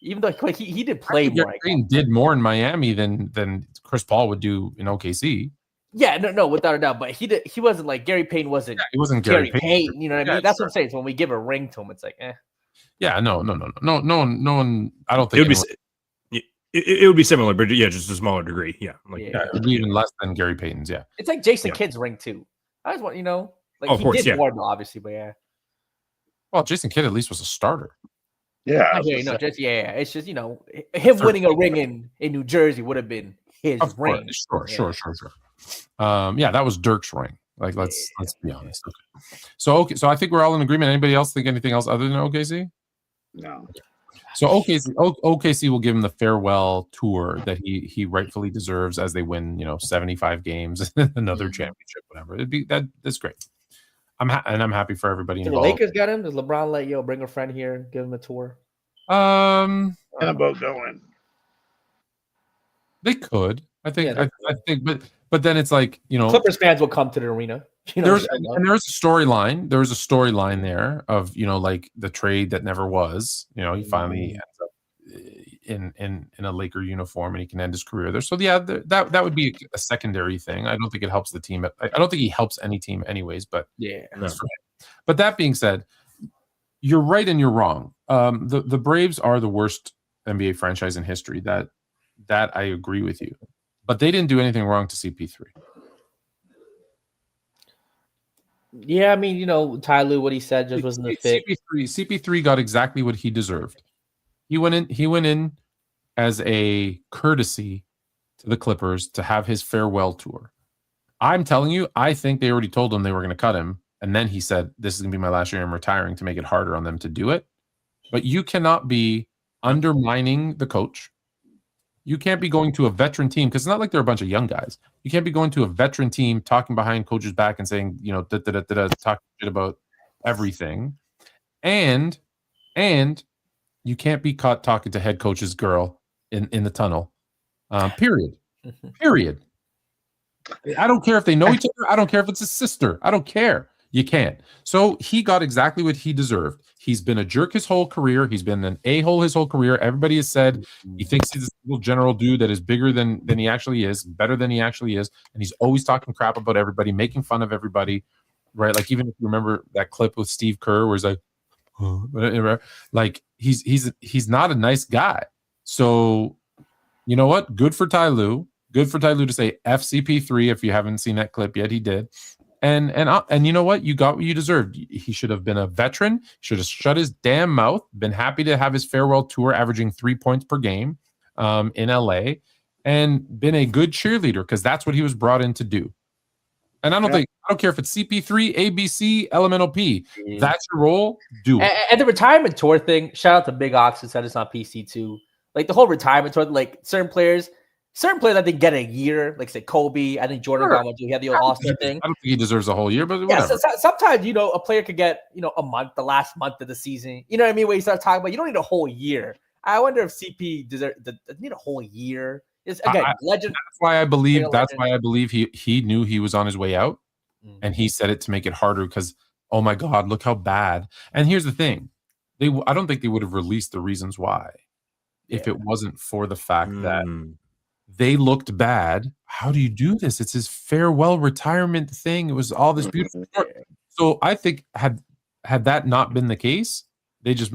Even though he did play more. Gary Payton did more in Miami than Chris Paul would do in OKC. Yeah, no, without a doubt. But he wasn't like Gary Payton wasn't. Yeah, he wasn't Gary Payton. You know what I mean? That's what I'm saying. So when we give a ring to him, it's like, eh. Yeah, no one. I don't think it would be similar, but yeah, just a smaller degree. Yeah, it would be even less than Gary Payton's. Yeah, it's like Jason Kidd's ring too. I just want of course, he did more though, obviously, but yeah. Well, Jason Kidd at least was a starter. Yeah, it's just him winning a ring in New Jersey would have been his ring. Sure. Yeah, that was Dirk's ring. Like let's be honest. Okay. So I think we're all in agreement. Anybody else think anything else other than OKC? No. So OKC will give him the farewell tour that he rightfully deserves as they win 75 games, another championship, whatever. That's great. I'm happy for everybody involved. The Lakers got him. Does LeBron let bring a friend here, give him a tour? And about going. They could. I think. But then it's like Clippers fans will come to the arena. There's a storyline. There was a storyline there of like the trade that never was. He finally ends up in a Laker uniform and he can end his career there. So yeah, that would be a secondary thing. I don't think it helps the team. I don't think he helps any team anyways. But yeah. But that being said, you're right and you're wrong. The Braves are the worst NBA franchise in history. That I agree with you, but they didn't do anything wrong to CP3. Yeah, I mean, you know, Ty Lue, what he said just wasn't a fit. CP3 got exactly what he deserved. He went in as a courtesy to the Clippers to have his farewell tour. I'm telling you, I think they already told him they were going to cut him. And then he said, this is going to be my last year. I'm retiring, to make it harder on them to do it. But you cannot be undermining the coach. You can't be going to a veteran team, because it's not like they're a bunch of young guys. You can't be going to a veteran team talking behind coach's back and saying, you know, talking shit about everything. And you can't be caught talking to head coach's girl in the tunnel. Period. Period. I don't care if they know each other. I don't care if it's his sister. I don't care. You can't. So he got exactly what he deserved. He's been a jerk his whole career. He's been an a-hole his whole career. Everybody has said he thinks he's this little general dude that is bigger than he actually is, better than he actually is. And he's always talking crap about everybody, making fun of everybody, right? Like, even if you remember that clip with Steve Kerr where he's like he's not a nice guy. So you know what? Good for Ty Lue. Good for Ty Lue to say FCP3. If you haven't seen that clip yet, he did. And you know what? You got what you deserved. He should have been a veteran. Should have shut his damn mouth. Been happy to have his farewell tour, averaging 3 points per game in LA, and been a good cheerleader, because that's what he was brought in to do. And I don't care if it's CP3, ABC, Elemental P. That's your role. Do it. And the retirement tour thing. Shout out to Big Ox who said it's not PC2. Like, the whole retirement tour, like certain players, I think, get a year. Like, say Kobe. I think Jordan got one too. He had the All-Star thing. I don't think he deserves a whole year, but yeah. whatever. So sometimes, you know, a player could get, you know, a month, the last month of the season. You know what I mean? Where you start talking about, you don't need a whole year. I wonder if CP does need a whole year. It's, again, legend. That's why I believe he knew he was on his way out, and he said it to make it harder, because, oh my God, look how bad. And here's the thing: I don't think they would have released the reasons why if it wasn't for the fact that they looked bad. How do you do this? It's his farewell retirement thing. It was all this beautiful stuff. So I think had that not been the case, it's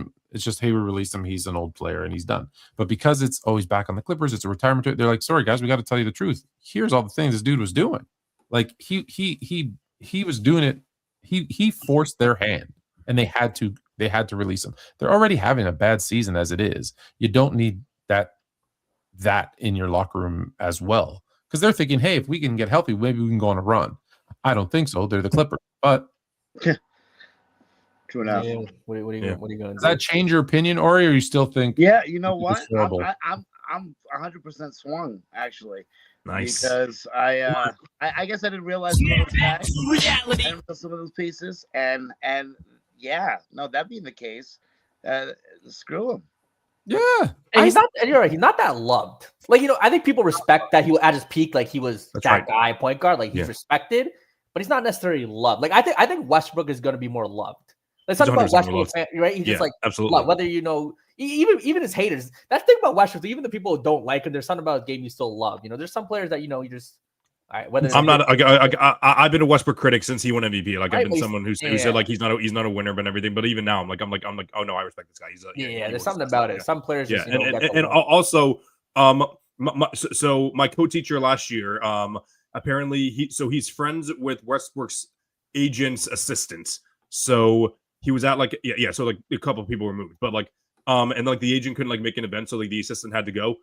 just, hey, we released him. He's an old player and he's done. But because it's always back on the Clippers, it's a retirement. They're like, sorry guys, we got to tell you the truth. Here's all the things this dude was doing. Like, he was doing it. He forced their hand, and they had to release him. They're already having a bad season as it is. You don't need that in your locker room as well, because they're thinking, hey, if we can get healthy, maybe we can go on a run. I don't think so. They're the Clippers, but true enough. Yeah. What are you going to do? Does that change your opinion, Ori, or you still think? Yeah, you know what? I'm 100% swung, actually. Nice. Because I guess I didn't realize some of those facts, and some of those pieces, and yeah, no, that being the case, screw him. Yeah, and he's not. And you're right. He's not that loved. Like, you know, I think people respect that he was at his peak. Like, he was guy, point guard. Like, he's respected, but he's not necessarily loved. Like, I think Westbrook is going to be more loved. Let's talk about Westbrook, right? He's just like, absolutely. Loved. Whether you know, even his haters. That's the thing about Westbrook. Even the people who don't like him, there's something about his game you still love. You know, there's some players that, you know, you just. All right, whether I've been a Westbrook critic since he won MVP. Like, I've been someone who said like he's not a winner, but everything. But even now, I'm like, oh no, I respect this guy. He's there's something about it. Some players, just, and also, so my co-teacher last year, apparently he's friends with Westbrook's agent's assistant. So he was at like so like a couple of people were moved, but like and like the agent couldn't like make an event, so like the assistant had to go.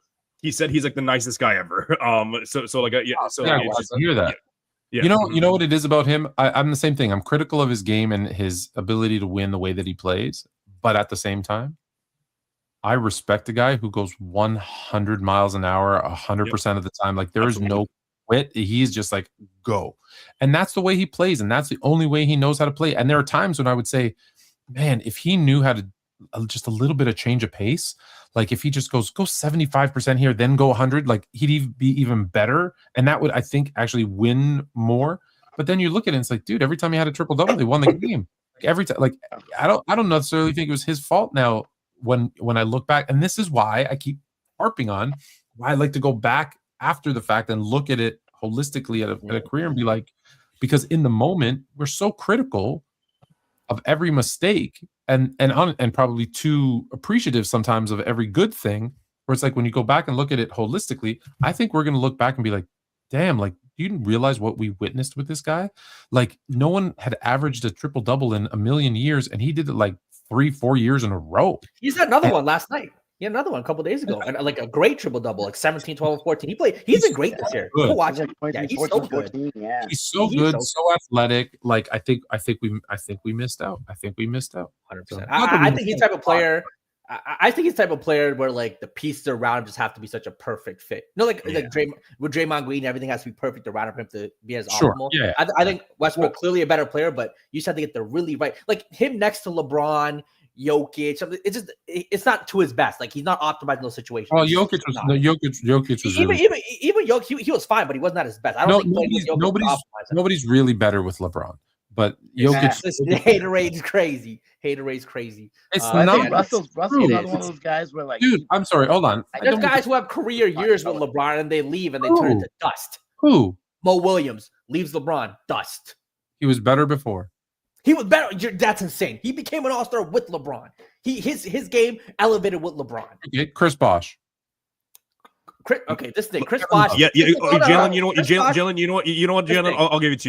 He said he's like the nicest guy ever. Hear that. You know what it is about him? I'm the same thing. I'm critical of his game and his ability to win the way that he plays, but at the same time, I respect a guy who goes 100 miles an hour 100% of the time. Like, there is no quit. He's just like, go. And that's the way he plays, and that's the only way he knows how to play. And there are times when I would say, man, if he knew how to just a little bit of change of pace, like if he just go 75% here, then go 100, like he'd be even better. And that would, I think, actually win more. But then you look at it and it's like, dude, every time he had a triple double, they won the game. Like, every time, like I don't necessarily think it was his fault now when I look back. And this is why I keep harping on why I like to go back after the fact and look at it holistically at a career and be like, because in the moment we're so critical of every mistake and probably too appreciative sometimes of every good thing, where it's like when you go back and look at it holistically, I think we're going to look back and be like, damn, like, you didn't realize what we witnessed with this guy. Like, no one had averaged a triple-double in a million years, and he did it like 3-4 years in a row. He's had another one last night. He had another one a couple days ago, and like a great triple-double, like 17, 12, and 14. He's been great this year. Go watch him. Yeah, he's so good. 14, yeah. He's so good, so athletic. Like, I think we missed out. I think we missed out. 100%. I think he's the type of player. I think he's the type of player where like the pieces around him just have to be such a perfect fit. You know, like with Draymond Green, everything has to be perfect around him to be as optimal. Yeah. I think Westbrook clearly a better player, but you just have to get the really right. Like him next to LeBron, Jokic, it's not to his best. Like he's not optimizing those situations. Well, Jokic was even Jokic, he was fine, but he wasn't at his best. I don't think nobody's really better with LeBron. But Jokic, the hater-rate's crazy. Hater-rate's crazy. It's not Russell's another one of those guys where, like, dude, I'm sorry, hold on. There's guys who have career years with LeBron and they leave and they turn into dust. Who? Mo Williams leaves LeBron, dust. He was better before. He was better. That's insane. He became an all-star with LeBron. His game elevated with LeBron. Okay, Chris Bosh. Chris Bosh. Jalen. You know what, Jalen. I'll give it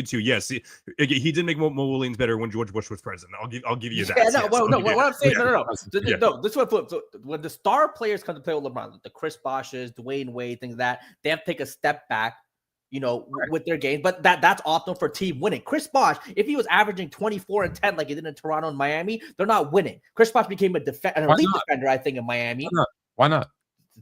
to you. Yes, he did make Mo Williams better when George Bush was president. I'll give you that. What I'm saying, no. This is what flip. So when the star players come to play with LeBron, the Chris Boshes, Dwayne Wade, things like that, they have to take a step back, with their games. But that's optimal for team winning. Chris Bosh, if he was averaging 24 and 10 like he did in Toronto and Miami, they're not winning. Chris Bosh became an elite defender, I think, in Miami. Why not?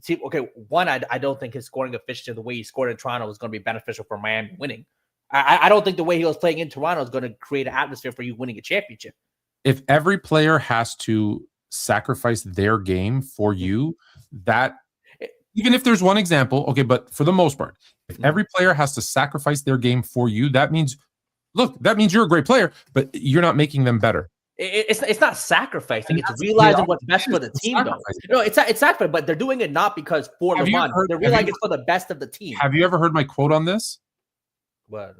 Okay, one, I don't think his scoring efficiency, the way he scored in Toronto, was going to be beneficial for Miami winning. I don't think the way he was playing in Toronto is going to create an atmosphere for you winning a championship. If every player has to sacrifice their game for you, that even if there's one example, okay, but for the most part, if every player has to sacrifice their game for you, that means you're a great player, but you're not making them better. It's not sacrificing. It's realizing what's best for the team, though. No, it's sacrificing, but they're doing it not because for LeBron. They're realizing it's for the best of the team. Have you ever heard my quote on this? Well,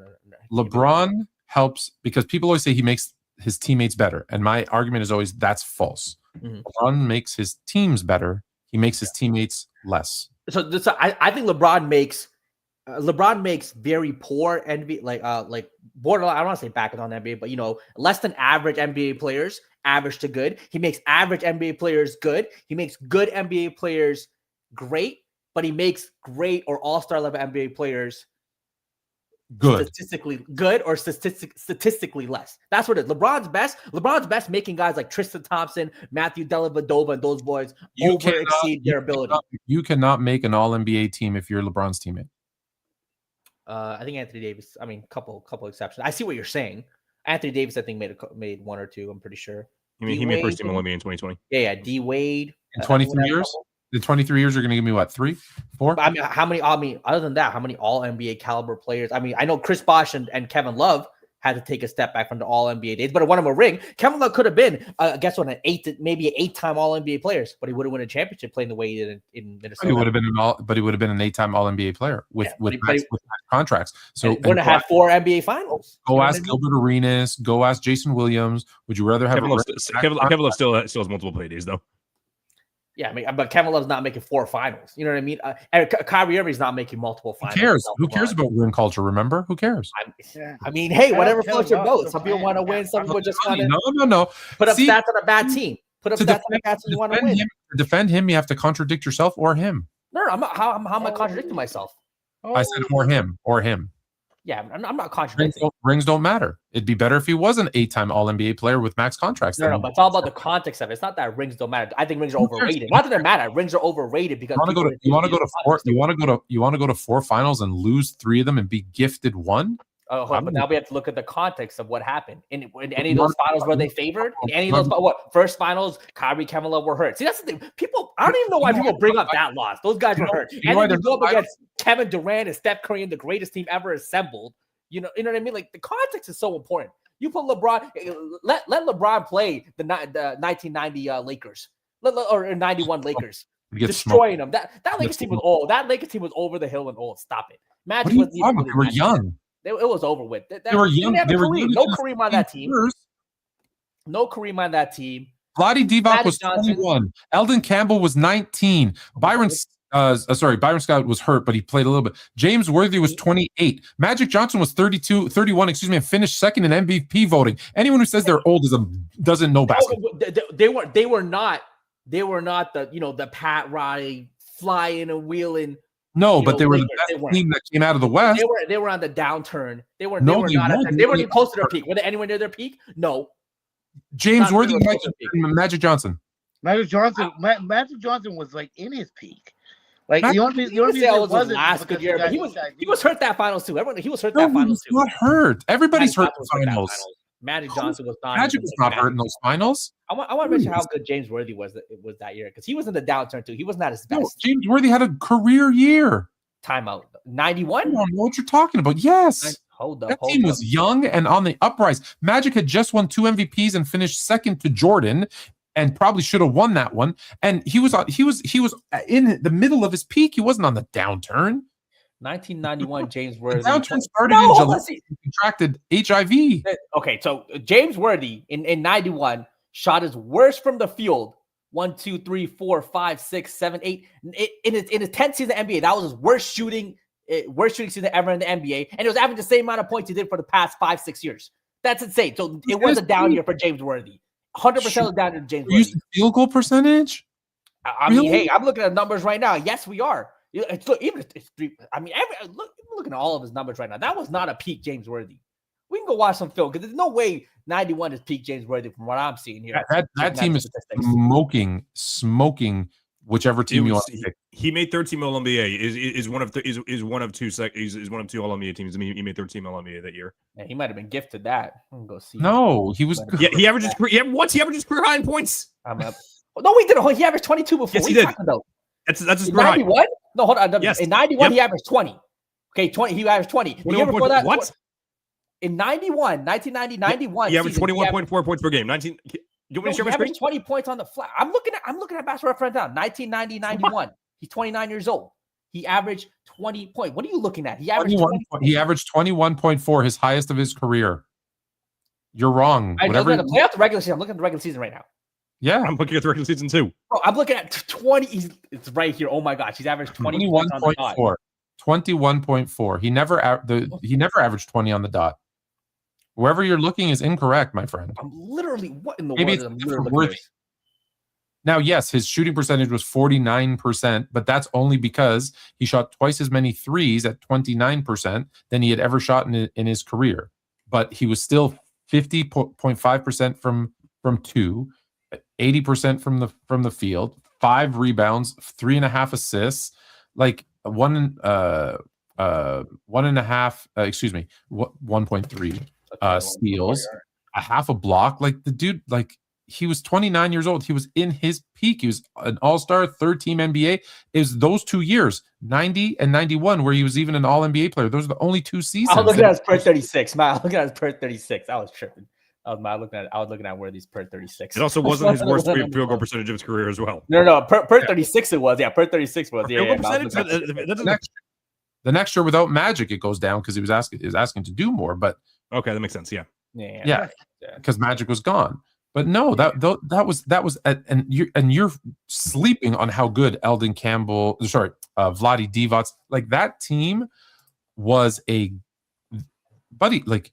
LeBron helps because people always say he makes his teammates better, and my argument is always that's false. Mm-hmm. LeBron makes his teams better. He makes his teammates less. So I think LeBron makes very poor NBA, like borderline. I don't want to say back on NBA, but less than average NBA players, average to good. He makes average NBA players good. He makes good NBA players great, but he makes great or all-star level NBA players good, statistically good or statistically less. That's what it is. LeBron's best making guys like Tristan Thompson, Matthew Dellavedova, and those boys exceed their ability. You cannot make an All-NBA team if you're LeBron's teammate. I think Anthony Davis. I mean, couple exceptions. I see what you're saying. Anthony Davis, I think made one or two. I'm pretty sure. He made first team All-NBA in 2020. Yeah. D Wade in 23 years. The 23 years are going to give me what, 3, 4? I mean, other than that, how many All NBA caliber players? I mean, I know Chris Bosh and Kevin Love had to take a step back from the All NBA days, but it won him a ring. Kevin Love could have been, guess what, maybe an 8-time All NBA players, but he would have won a championship playing the way he did in Minnesota. He would have been an 8-time All NBA player with contracts. So wouldn't have had 4 NBA finals. Go ask Gilbert Arenas. Go ask Jason Williams. Would you rather have Kevin Love still has multiple play days though? Yeah, I mean, but Kevin Love's not making 4 finals. You know what I mean? And Kyrie Irving's not making multiple finals. Who cares? Who cares about win culture? Remember? Who cares? I mean, hey, whatever floats your boat. Some people want to win. Some people just want to no. Put up stats on a bad team. Put up stats on a bad team. You want to win. To defend him, you have to contradict yourself or him. No, I'm not. How am I contradicting myself? I said or him. Yeah, I'm not contradicting. Rings don't matter. It'd be better if he was an 8-time All-NBA player with max contracts. No, but it's all about the context of it. It's not that rings don't matter. I think rings are overrated. Not that they matter. Rings are overrated because you want to go to 4 finals and lose 3 of them and be gifted 1. But now we have to look at the context of what happened. In any of those finals, were they favored? In any of those, first finals, Kyrie, Kevin Love were hurt. See, that's the thing. People, I don't even know why people bring up that loss. Those guys were hurt. And then you go up against Kevin Durant and Steph Curry and the greatest team ever assembled. You know what I mean? Like, the context is so important. You put LeBron, let LeBron play the 1990 Lakers, or 91 Lakers, destroying them. That Lakers team was old. That Lakers team was over the hill and old. Stop it. Magic was they were young. It was over with. They were young. They were no Kareem on that team. No Kareem on that team. Vlade Divac Magic was Johnson. 21. Eldon Campbell was 19. Byron Scott was hurt, but he played a little bit. James Worthy was 28. Magic Johnson was 31, and finished second in MVP voting. Anyone who says they're old doesn't know basketball. They were not the Pat Riley flying and wheeling. No, but they were the best team that came out of the West. They were on the downturn. They weren't even close to their peak. Were they anywhere near their peak? No. James Worthy, Magic Johnson. Magic Johnson was like in his peak. Like the only reason it wasn't last good year, but he was hurt that finals too. He was hurt that finals too. Not hurt. Everybody's hurt in the finals. Magic Johnson was not. Magic was not hurt in those finals. I want to mention how good James Worthy was that year because he was in the downturn too. He was not his best. No, James Worthy had a career year. Timeout. 91. I don't know what you're talking about. Yes. That team was young and on the uprise. Magic had just won 2 MVPs and finished second to Jordan, and probably should have won that one. And he was in the middle of his peak. He wasn't on the downturn. 1991, James Worthy. The downturn started in July. He contracted HIV. Okay, so James Worthy in 91 shot his worst from the field. 1, 2, 3, 4, 5, 6, 7, 8. In his 10th season in the NBA, that was his worst shooting season ever in the NBA, and it was averaging the same amount of points he did for the past 5-6 years. That's insane. So it was a down year for James Worthy. 100% was down to James Worthy. Field goal percentage? I mean, hey, I'm looking at numbers right now. Yes, we are. Look, even if it's 3. I mean, I'm looking at all of his numbers right now. That was not a peak James Worthy. We can go watch some film because there's no way 91 is peak James Worthy from what I'm seeing here. That team is smoking whichever team you want to pick. He made third team All NBA. Is one of two All NBA teams. I mean, he made third team All NBA that year. Yeah, he might have been gifted that. I'm gonna go see. No, he was. Yeah, he averages. He averages career high in points. I'm up. No, we didn't. He averaged 22 before. Yes, he did. That's his career high. 91? No, hold on. Yes. In 91, he averaged 20. Okay, 20. He averaged 20. The year before that, what? In 1990, 91, he averaged 21.4 points per game. 19. You want me to share my screen? 20 points on the flat. I'm looking at Basketball Reference now. 1990, 91. He's 29 years old. He averaged 20 points. What are you looking at? He averaged 21.4, his highest of his career. You're wrong. I'm looking at the playoff, the regular season. I'm looking at the regular season right now. Yeah, I'm looking at the regular season too. Bro, I'm looking at 20. It's right here. Oh my gosh, he's averaged 21.4. 21.4. He never averaged 20 on the dot. Wherever you're looking is incorrect, my friend. I'm literally what in the Maybe world? it's worthy. Now, yes, his shooting percentage was 49%, but that's only because he shot twice as many threes at 29% than he had ever shot in his career. But he was still 50.5% from 2, 80% from the field, 5 rebounds, 3.5 assists, like 1.3 steals, a half a block. Like the dude, like he was 29 years old. He was in his peak. He was an all-star, third team NBA. It was those 2 years, 90 and 91, where he was even an all-NBA player. Those are the only 2 seasons. I was looking at his per 36. Man, looking at his per 36. I was tripping. I was looking at where these per 36. It also wasn't his worst field goal percentage of his career as well. No. Per 36 it was. Yeah, per 36 was. Yeah. The next year without Magic, it goes down because he was asking to do more. But okay, that makes sense. Yeah, because Magic was gone. But no, that was and you're sleeping on how good Vlade Divac, like that team was a buddy. Like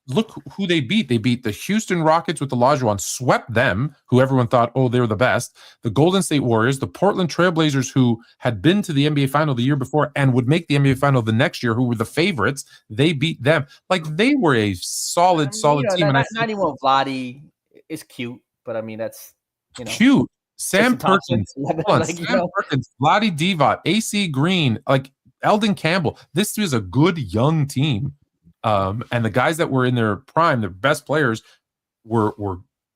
look who they beat. They beat the Houston Rockets with the Olajuwon, swept them, who everyone thought, oh, they were the best. The Golden State Warriors, the Portland Trailblazers, who had been to the NBA Final the year before and would make the NBA Final the next year, who were the favorites. They beat them. Like they were a solid team. 91 Vlade is cute, but I mean that's cute. Sam Perkins, Perkins, Vlade Divac, AC Green, like Eldon Campbell. This is a good young team. And the guys that were in their prime, their best players, were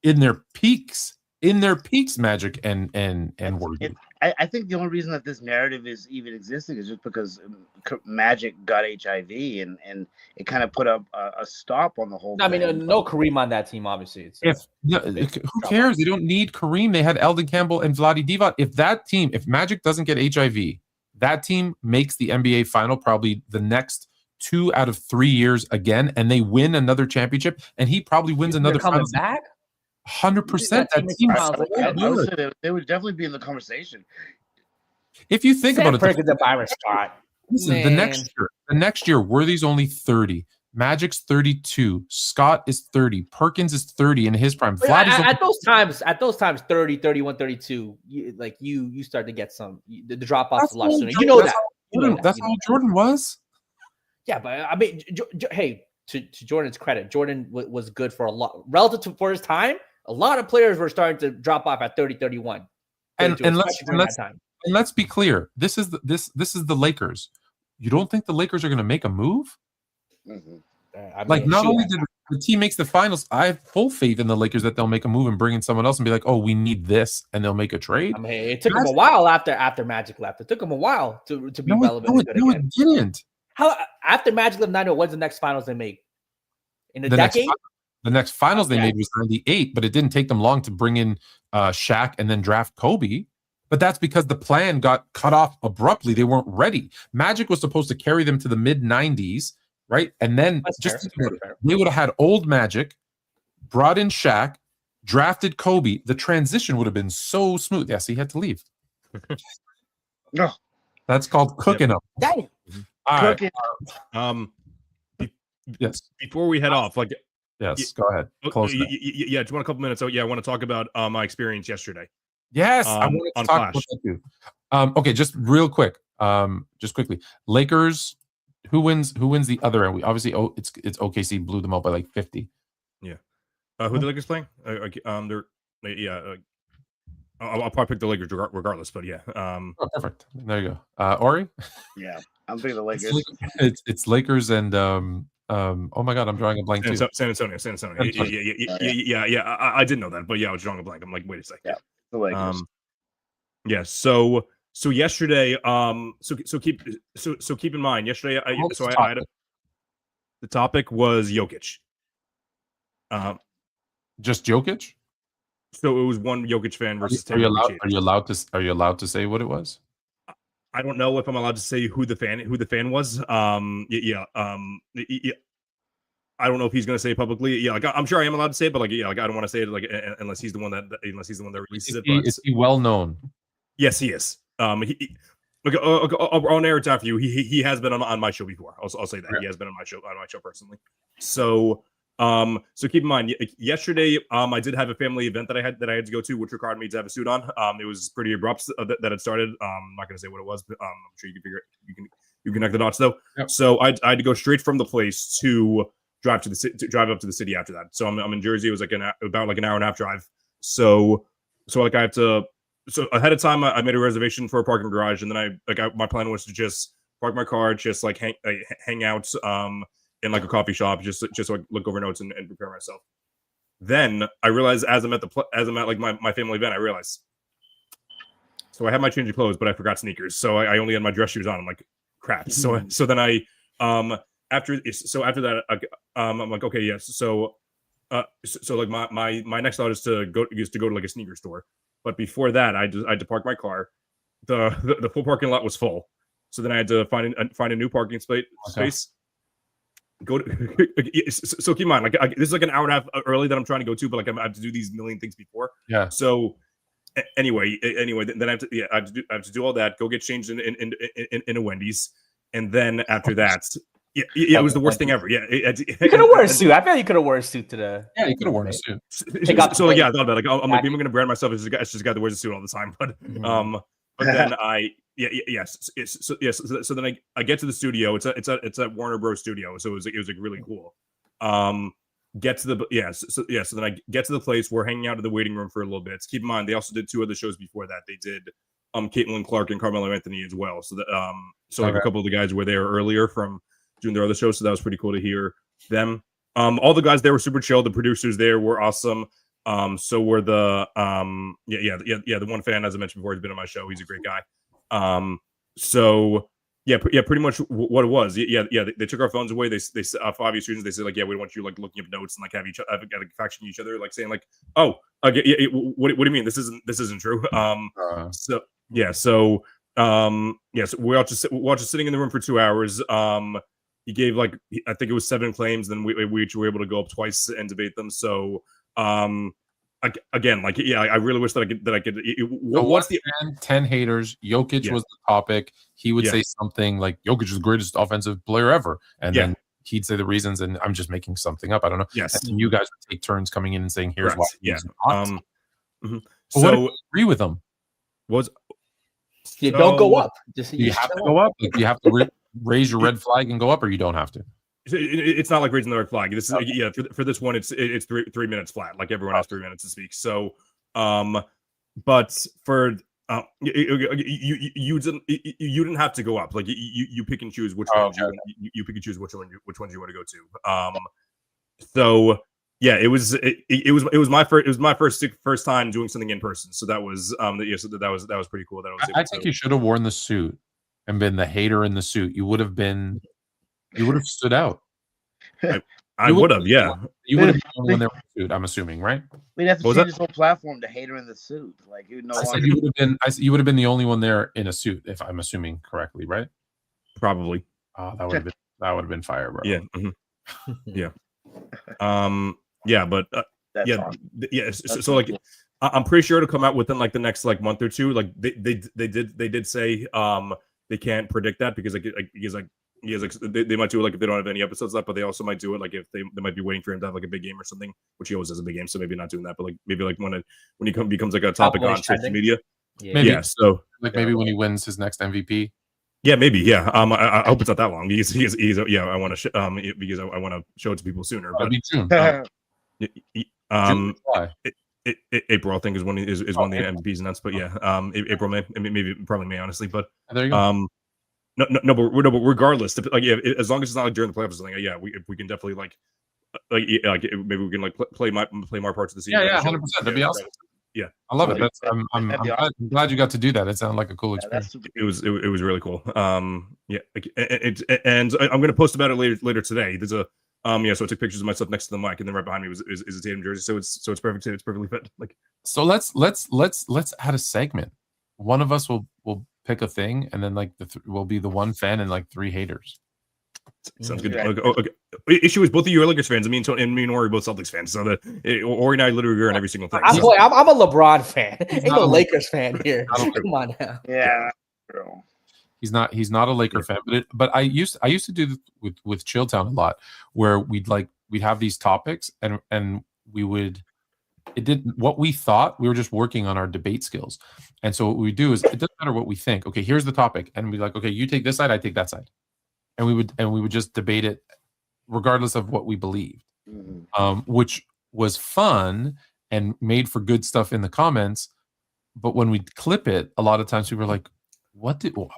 in their peaks, Magic and Worthy. I think the only reason that this narrative is even existing is just because Magic got HIV and it kind of put a stop on the whole thing. I mean, no Kareem on that team, obviously. Who cares? They don't need Kareem. They had Eldon Campbell and Vlade Divac. If Magic doesn't get HIV, that team makes the NBA Final probably the next 2 out of 3 years again, and they win another championship, and he probably wins another. Coming back? 100%. That team I would say they would definitely be in the conversation. If you think about it, the Byron Scott. Listen, the next year, Worthy's only 30. Magic's 32. Scott is 30. Perkins is 30 in his prime. At those times, 30, 31, 32, you start to get the drop offs a lot sooner. You know that. That's how Jordan was. Yeah, but I mean, hey, to Jordan's credit, Jordan was good for a lot relative for his time. A lot of players were starting to drop off at 30, 31. And let's be clear. This is the Lakers. You don't think the Lakers are going to make a move? Mm-hmm. Not only did the team makes the finals, I have full faith in the Lakers that they'll make a move and bring in someone else and be like, "Oh, we need this," and they'll make a trade. I mean, it took them a while after Magic left. It took them a while to be relevant. No, it didn't. How after Magic left 90, what's the next finals they make? In the decade? The next finals they made was 98, but it didn't take them long to bring in Shaq and then draft Kobe. But that's because the plan got cut off abruptly. They weren't ready. Magic was supposed to carry them to the mid 90s, right? And then they would have had old Magic, brought in Shaq, drafted Kobe. The transition would have been so smooth. Yes, he had to leave. No, that's called cooking up. Dang. All right. Yes. Before we head off, yes, go ahead. Close yeah, just want a couple minutes. So yeah, I want to talk about my experience yesterday. Yes, I wanted to talk about that too. Okay, just real quick. Just quickly. Lakers, who wins the other end? We obviously it's OKC blew them out by like 50. Yeah. Who the Lakers playing? I'll probably pick the Lakers regardless, but yeah. Perfect. There you go. Ori? Yeah, I'm picking the Lakers. It's Lakers and oh my god, I'm drawing a blank too. San Antonio. Yeah. I didn't know that, but yeah, I was drawing a blank. I'm like, wait a second. Yeah, the Lakers. Yeah. So yesterday, so keep in mind, yesterday, I had the topic was Jokic. Just Jokic. So it was one Jokic fan versus. Are you allowed to say what it was? I don't know if I'm allowed to say who the fan was. Yeah. I don't know if he's going to say it publicly. Yeah, I'm sure I am allowed to say it, but I don't want to say it unless he's the one that releases it. Is he well known? Yes, he is. I'll narrow it down for you. He has been on my show before. I'll say that he has been on my show personally. So keep in mind, yesterday I did have a family event that I had to go to, which required me to have a suit on. It was pretty abrupt that it started. I'm not going to say what it was, but I'm sure you can figure it. You connect the dots though. Yep. So I had to go straight from the place to drive up to the city after that. So I'm in Jersey. It was about an hour and a half drive. So I have to. So ahead of time, I made a reservation for a parking garage, and then my plan was to just park my car, just hang out in a coffee shop, just so I look over notes and prepare myself. Then I realized as I'm at my family event, I realized. So I had my change of clothes, but I forgot sneakers. So I only had my dress shoes on. I'm like, crap. So then after that, I'm like, okay, yes. So my next thought is to go to a sneaker store. But before that, I had to park my car. The full parking lot was full, so then I had to find a new parking space. Okay. So keep in mind, this is an hour and a half early that I'm trying to go to, but I have to do these million things before. Yeah. So anyway, then I have to do all that. Go get changed in a Wendy's, and then after that. Yeah, it was the worst thing ever. Yeah, you could have worn a suit. I feel like you could have worn a suit to the. Yeah, you could have worn a suit. I thought about it. I'm maybe I'm going to brand myself as just a guy that wears a suit all the time. But then So then I get to the studio. It's at Warner Bros. Studio. So it was really cool. So then I get to the place. We're hanging out in the waiting room for a little bit. Keep in mind, they also did 2 other shows before that. They did Caitlin Clark and Carmelo Anthony as well. So that a couple of the guys were there earlier from doing their other shows, so that was pretty cool to hear them. All the guys there were super chill. The producers there were awesome. So were the the one fan, as I mentioned before, he's been on my show. He's a great guy. Pretty much what it was. They took our phones away. They for obvious reasons, they said we don't want you looking up notes and have faction each other, saying what do you mean this isn't true? So we're all just sitting in the room for 2 hours. He gave I think it was 7 claims. Then we each were able to go up twice and debate them. So again, like, yeah, I really wish that I could. What's the 10 haters? Jokic was the topic. He would say something like Jokic is the greatest offensive player ever, and then he'd say the reasons, and I'm just making something up. I don't know. Yes, and you guys would take turns coming in and saying, "Here's why." Yeah. So what agree with them? You don't go up. Just you have to go up. Like, you have to raise your red flag and go up, or you don't have to. It's not like raising the red flag. This is for this one, it's 3 minutes flat. Like everyone has 3 minutes to speak. So, but for you didn't have to go up. Like you pick and choose which ones you pick and choose which ones you want to go to. So yeah, it was my first time doing something in person. So that was that was pretty cool. I think you should have worn the suit and been the hater in the suit. You would have stood out. I would have, yeah. You would have been the only one there with the suit, I'm assuming, right? We'd have to change this whole platform to hater in the suit. Like you would have been the only one there in a suit, if I'm assuming correctly, right? Probably. Oh, that would have been fire, bro. Yeah. Yeah. Yeah, but so like I'm pretty sure it'll come out within like the next like month or two. Like they did say they can't predict that because they might do it like if they don't have any episodes left, but they also might do it like if they might be waiting for him to have like a big game or something, which he always has a big game, so maybe not doing that, but like maybe like when he becomes like a topic on social media. So like maybe when he wins his next MVP. Yeah, maybe. Yeah. I hope it's not that long. He's I want to because I want to show it to people sooner. But June. April, I think, is when is one of the MVPs announced. But yeah, April, May, maybe probably May, honestly. But there you go. No, but regardless, like as long as it's not like during the playoffs or something, we can definitely like maybe we can like play more parts of the season. Yeah, 100%. That'd be awesome. Yeah, I love it. I'm glad you got to do that. It sounded like a cool experience. It was really cool. Yeah, and I'm gonna post about it later today. There's a so I took pictures of myself next to the mic, and then right behind me is a Tatum jersey. So it's perfect. It's perfectly fit. Like so, let's add a segment. One of us will pick a thing, and then like will be the one fan and like 3 haters. Sounds good. Okay. Issue is both of you are Lakers fans. I mean, me and Ori are both Celtics fans. So Ori and I literally agree on every single thing. I'm a LeBron fan. Ain't no Lakers fan here. Come on now. Yeah. He's not a Laker fan, but I used to do this with Chilltown a lot, where we'd have these topics and we would. It didn't what we thought. We were just working on our debate skills, and so what we do is it doesn't matter what we think. Okay, here's the topic, and we're like, okay, you take this side, I take that side. And we would just debate it regardless of what we believed, which was fun and made for good stuff in the comments. But when we clip it, a lot of times people are like,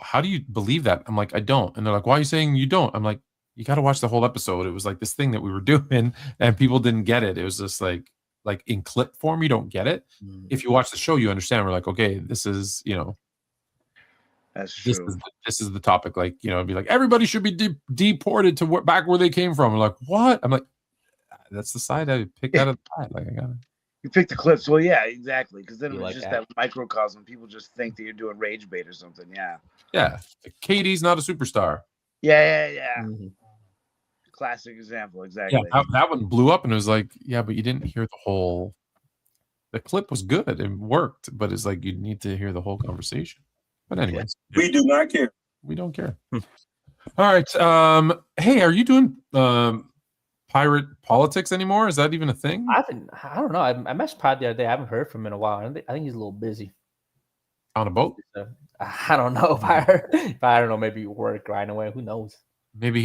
how do you believe that? I'm like, I don't. And they're like, why are you saying you don't? I'm like, you got to watch the whole episode. It was like this thing that we were doing and people didn't get it. It was just like in clip form, you don't get it. If you watch the show, you understand. We're like, okay, this is, that's true. This is the topic. Like, it'd be like everybody should be deported to back where they came from. We're like, what? I'm like, that's the side I picked out of the side. Like, I got it. You picked the clips. Well, yeah, exactly. Because then it's just that microcosm. People just think that you're doing rage bait or something. Yeah. Yeah. KD's not a superstar. Yeah. Classic example. Exactly. Yeah, that one blew up and it was like, yeah, but you didn't hear the whole. The clip was good. It worked, but it's like you need to hear the whole conversation. But anyways, we do not care. We don't care. All right. Hey, are you doing pirate politics anymore? Is that even a thing? I don't know. I messaged Pod the other day. I haven't heard from him in a while. I think he's a little busy. On a boat? I don't know if I heard. I don't know. Maybe work right away. Who knows? Maybe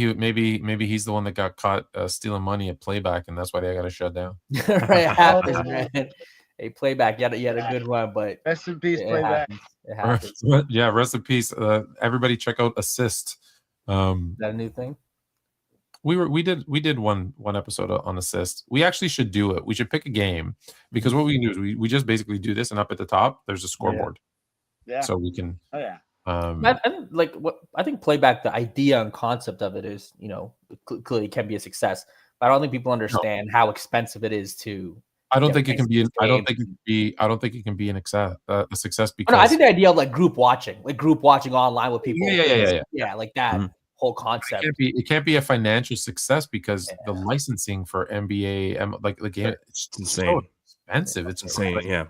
he's the one that got caught stealing money at Playback, and that's why they got to shut down. Right, it happens, man. Hey, Playback, you had a good run, but rest in peace, Playback. It happens. Yeah, rest in peace. Everybody, check out Assist. Is that a new thing? We did one episode on Assist. We actually should do it. We should pick a game because what we can do is we just basically do this, and up at the top there's a scoreboard. Yeah. So we can. Oh yeah. I think Playback, the idea and concept of it is, clearly can be a success, but I don't think people understand how expensive it is to. I don't think it can be. I don't think it can be a success because I think the idea of group watching online with people. Yeah, like that whole concept. It can't be a financial success because the licensing for NBA, like the game, it's insane. expensive. It's insane. Yeah.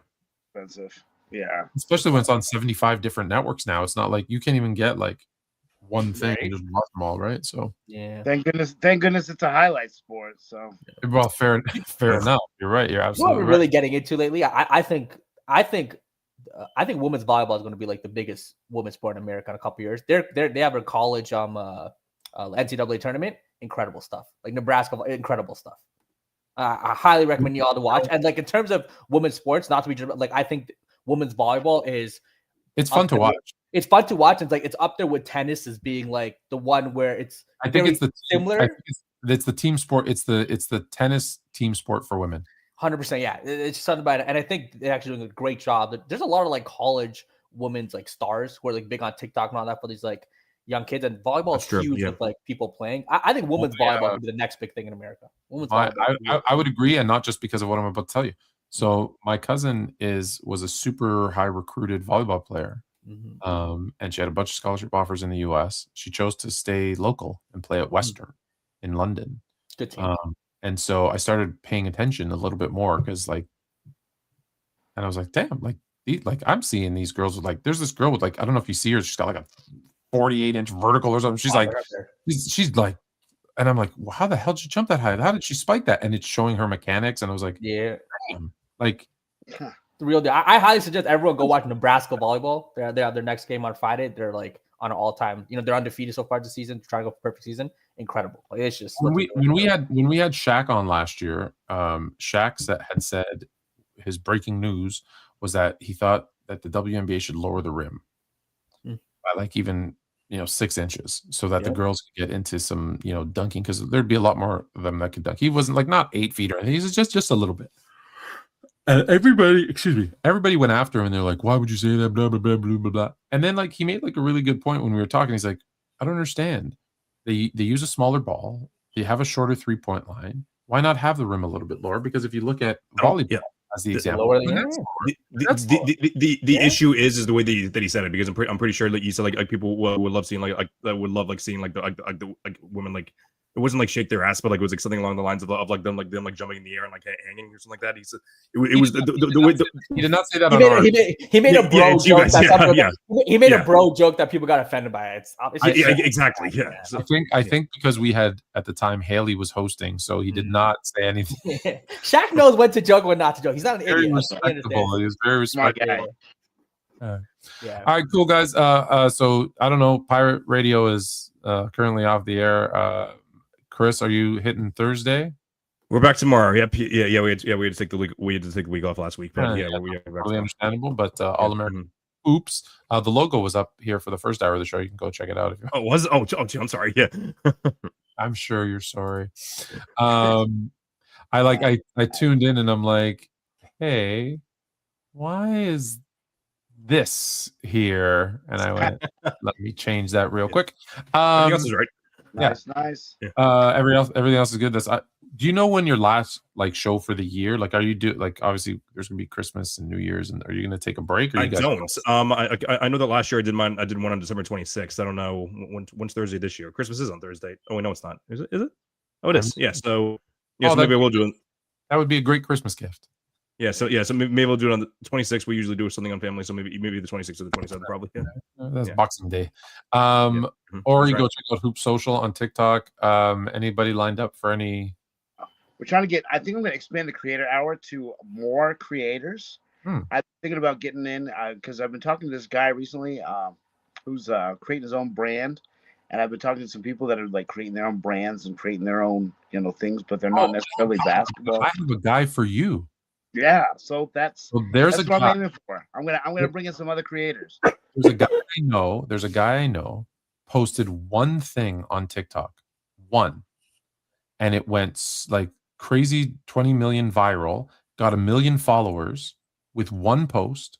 Expensive. Yeah. Especially when it's on 75 different networks now. It's not like you can't even get like one thing and just watch them all, right? So Yeah. Thank goodness it's a highlight sport. So well, fair enough. You're right. You're You know what absolutely we're right. really getting into lately? I think women's volleyball is going to be like the biggest women's sport in America in a couple years. They have a college NCAA tournament, incredible stuff. Like Nebraska, incredible stuff. I highly recommend you all to watch. And like in terms of women's sports, not to be just like I think women's volleyball is It's fun to watch. It's fun to watch. It's like it's up there with tennis as being like the one where it's I think it's the similar. I think it's the team sport. It's the tennis team sport for women. 100%, yeah. It's something about it, and I think they're actually doing a great job. There's a lot of like college women's like stars who are like big on TikTok and all that for these like young kids. And volleyball is huge with like people playing. I think women's volleyball could be the next big thing in America. I would agree, and not just because of what I'm about to tell you. So my cousin was a super high recruited volleyball player. And she had a bunch of scholarship offers in the US. She chose to stay local and play at Western in London. Good team. And so I started paying attention a little bit more because and I was like, damn, like I'm seeing these girls with like, there's this girl with like, I don't know if you see her, she's got like a 48-inch vertical or something. She's she's like, and I'm like, well, how the hell did she jump that high? How did she spike that? And it's showing her mechanics. And I was like, yeah, damn, like the real deal. I highly suggest everyone go watch Nebraska volleyball. They have their next game on Friday. They're like on an all-time. They're undefeated so far this season. Trying to go for perfect season. Incredible. Like, it's just when we had Shaq on last year. Shaq had said his breaking news was that he thought that the WNBA should lower the rim by like even 6 inches so that the girls could get into some dunking because there'd be a lot more of them that could dunk. He wasn't like not 8 feet or anything. He's just a little bit. And everybody went after him and they're like, why would you say that? Blah, blah, blah, blah, blah, blah. And then like he made like a really good point when we were talking. He's like, I don't understand. They use a smaller ball. They have a shorter 3-point line. Why not have the rim a little bit lower? Because if you look at volleyball as the example, the issue is the way that he said it, because I'm pretty sure that you said like people would love seeing like seeing like the women like. It wasn't like shake their ass, but like it was like something along the lines of like them jumping in the air and like hanging or something like that. He said it was the way he did not say that. He made a bro joke. He made a bro joke that people got offended by it. Exactly. Yeah. So, I think because we had at the time Haley was hosting, so he did not say anything. Shaq knows when to joke, when not to joke. He's not an idiot. Respectable. He was very respectable. Yeah. All right, cool guys. So I don't know. Pirate Radio is currently off the air. Chris, are you hitting Thursday? We're back tomorrow. Yep. Yeah. We had to take the week. We had to take the week off last week. But we're totally understandable. But All American. Oops. The logo was up here for the first hour of the show. You can go check it out if you want. Oh, was it? Oh, I'm sorry. Yeah. I'm sure you're sorry. I tuned in and I'm like, hey, why is this here? And I went, let me change that real quick. Everything else is right. Nice. Everything else is good. Do you know when your last like show for the year? Like, are you obviously there's gonna be Christmas and New Year's, and are you gonna take a break? Or I don't. I know that last year I did one on December 26th. I don't know when's Thursday this year. Christmas is on Thursday. Oh, no, it's not. Is it? Oh, it is. Yeah. So so maybe we'll do it. That would be a great Christmas gift. So maybe we'll do it on the 26th. We usually do something on family, so maybe the 26th or the 27th, probably. Yeah. That's Boxing Day. Or you go check out Hoop Social on TikTok. Anybody lined up for any? We're trying to get. I think I'm going to expand the creator hour to more creators. I'm thinking about getting in because I've been talking to this guy recently who's creating his own brand, and I've been talking to some people that are like creating their own brands and creating their own things, but they're not necessarily basketball. I have a guy for you. Yeah, so that's there's what I'm aiming for. I'm gonna bring in some other creators. There's a guy I know posted one thing on TikTok, and it went like crazy 20 million viral, got 1 million followers with one post,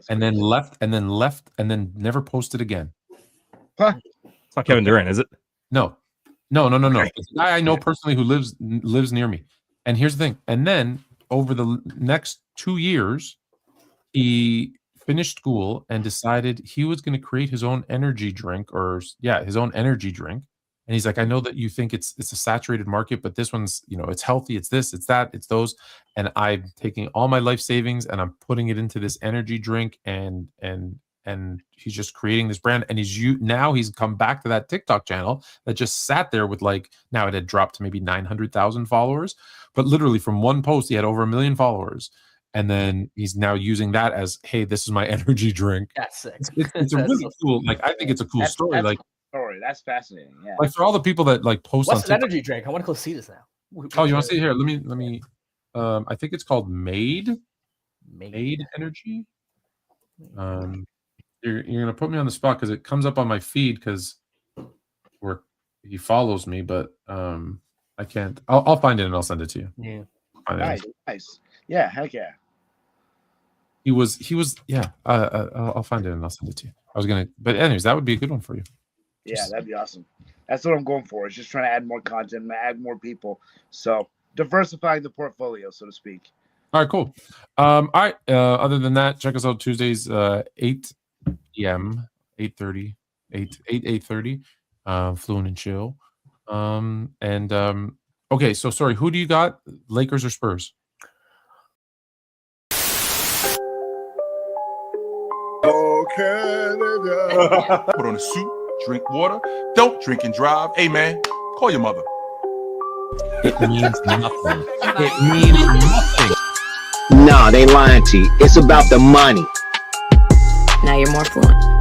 and then left, and then never posted again. Huh. It's not Kevin Durant, is it? No. It's a guy I know personally who lives near me. And here's the thing. And then over the next 2 years, he finished school and decided he was going to create his own energy drink, and And he's like, I know that you think it's a saturated market, but this one's, it's healthy. It's this, it's that, it's those. And I'm taking all my life savings and I'm putting it into this energy drink, and he's just creating this brand. And now he's come back to that TikTok channel that just sat there with now it had dropped to maybe 900,000 followers, but literally from one post, he had over 1 million followers. And then he's now using that as, hey, this is my energy drink. That's sick. It's a really cool, I think it's a cool story. Story. That's fascinating. Yeah. For all the people that post What's on an energy drink? I want to go see this now. Oh, you want to see it here? Let me. I think it's called Made Energy. You're gonna put me on the spot because it comes up on my feed because he follows me, but I can't. I'll find it and I'll send it to you. Yeah. Nice. Yeah. Heck yeah. He was. Yeah. I'll find it and I'll send it to you. I was gonna, but anyways, that would be a good one for you. Yeah, that'd be awesome. That's what I'm going for. It's just trying to add more content, add more people. So diversifying the portfolio, so to speak. All right, cool. All right. Other than that, check us out Tuesdays, 8 p.m., 8:30, 8:30, Fluent and Chill. Okay, so sorry, who do you got? Lakers or Spurs? Oh, Canada. Put on a suit, drink water, don't drink and drive. Hey, man, call your mother. It means nothing. It means nothing. Nah, they lying to you. It's about the money. Now you're more fluent.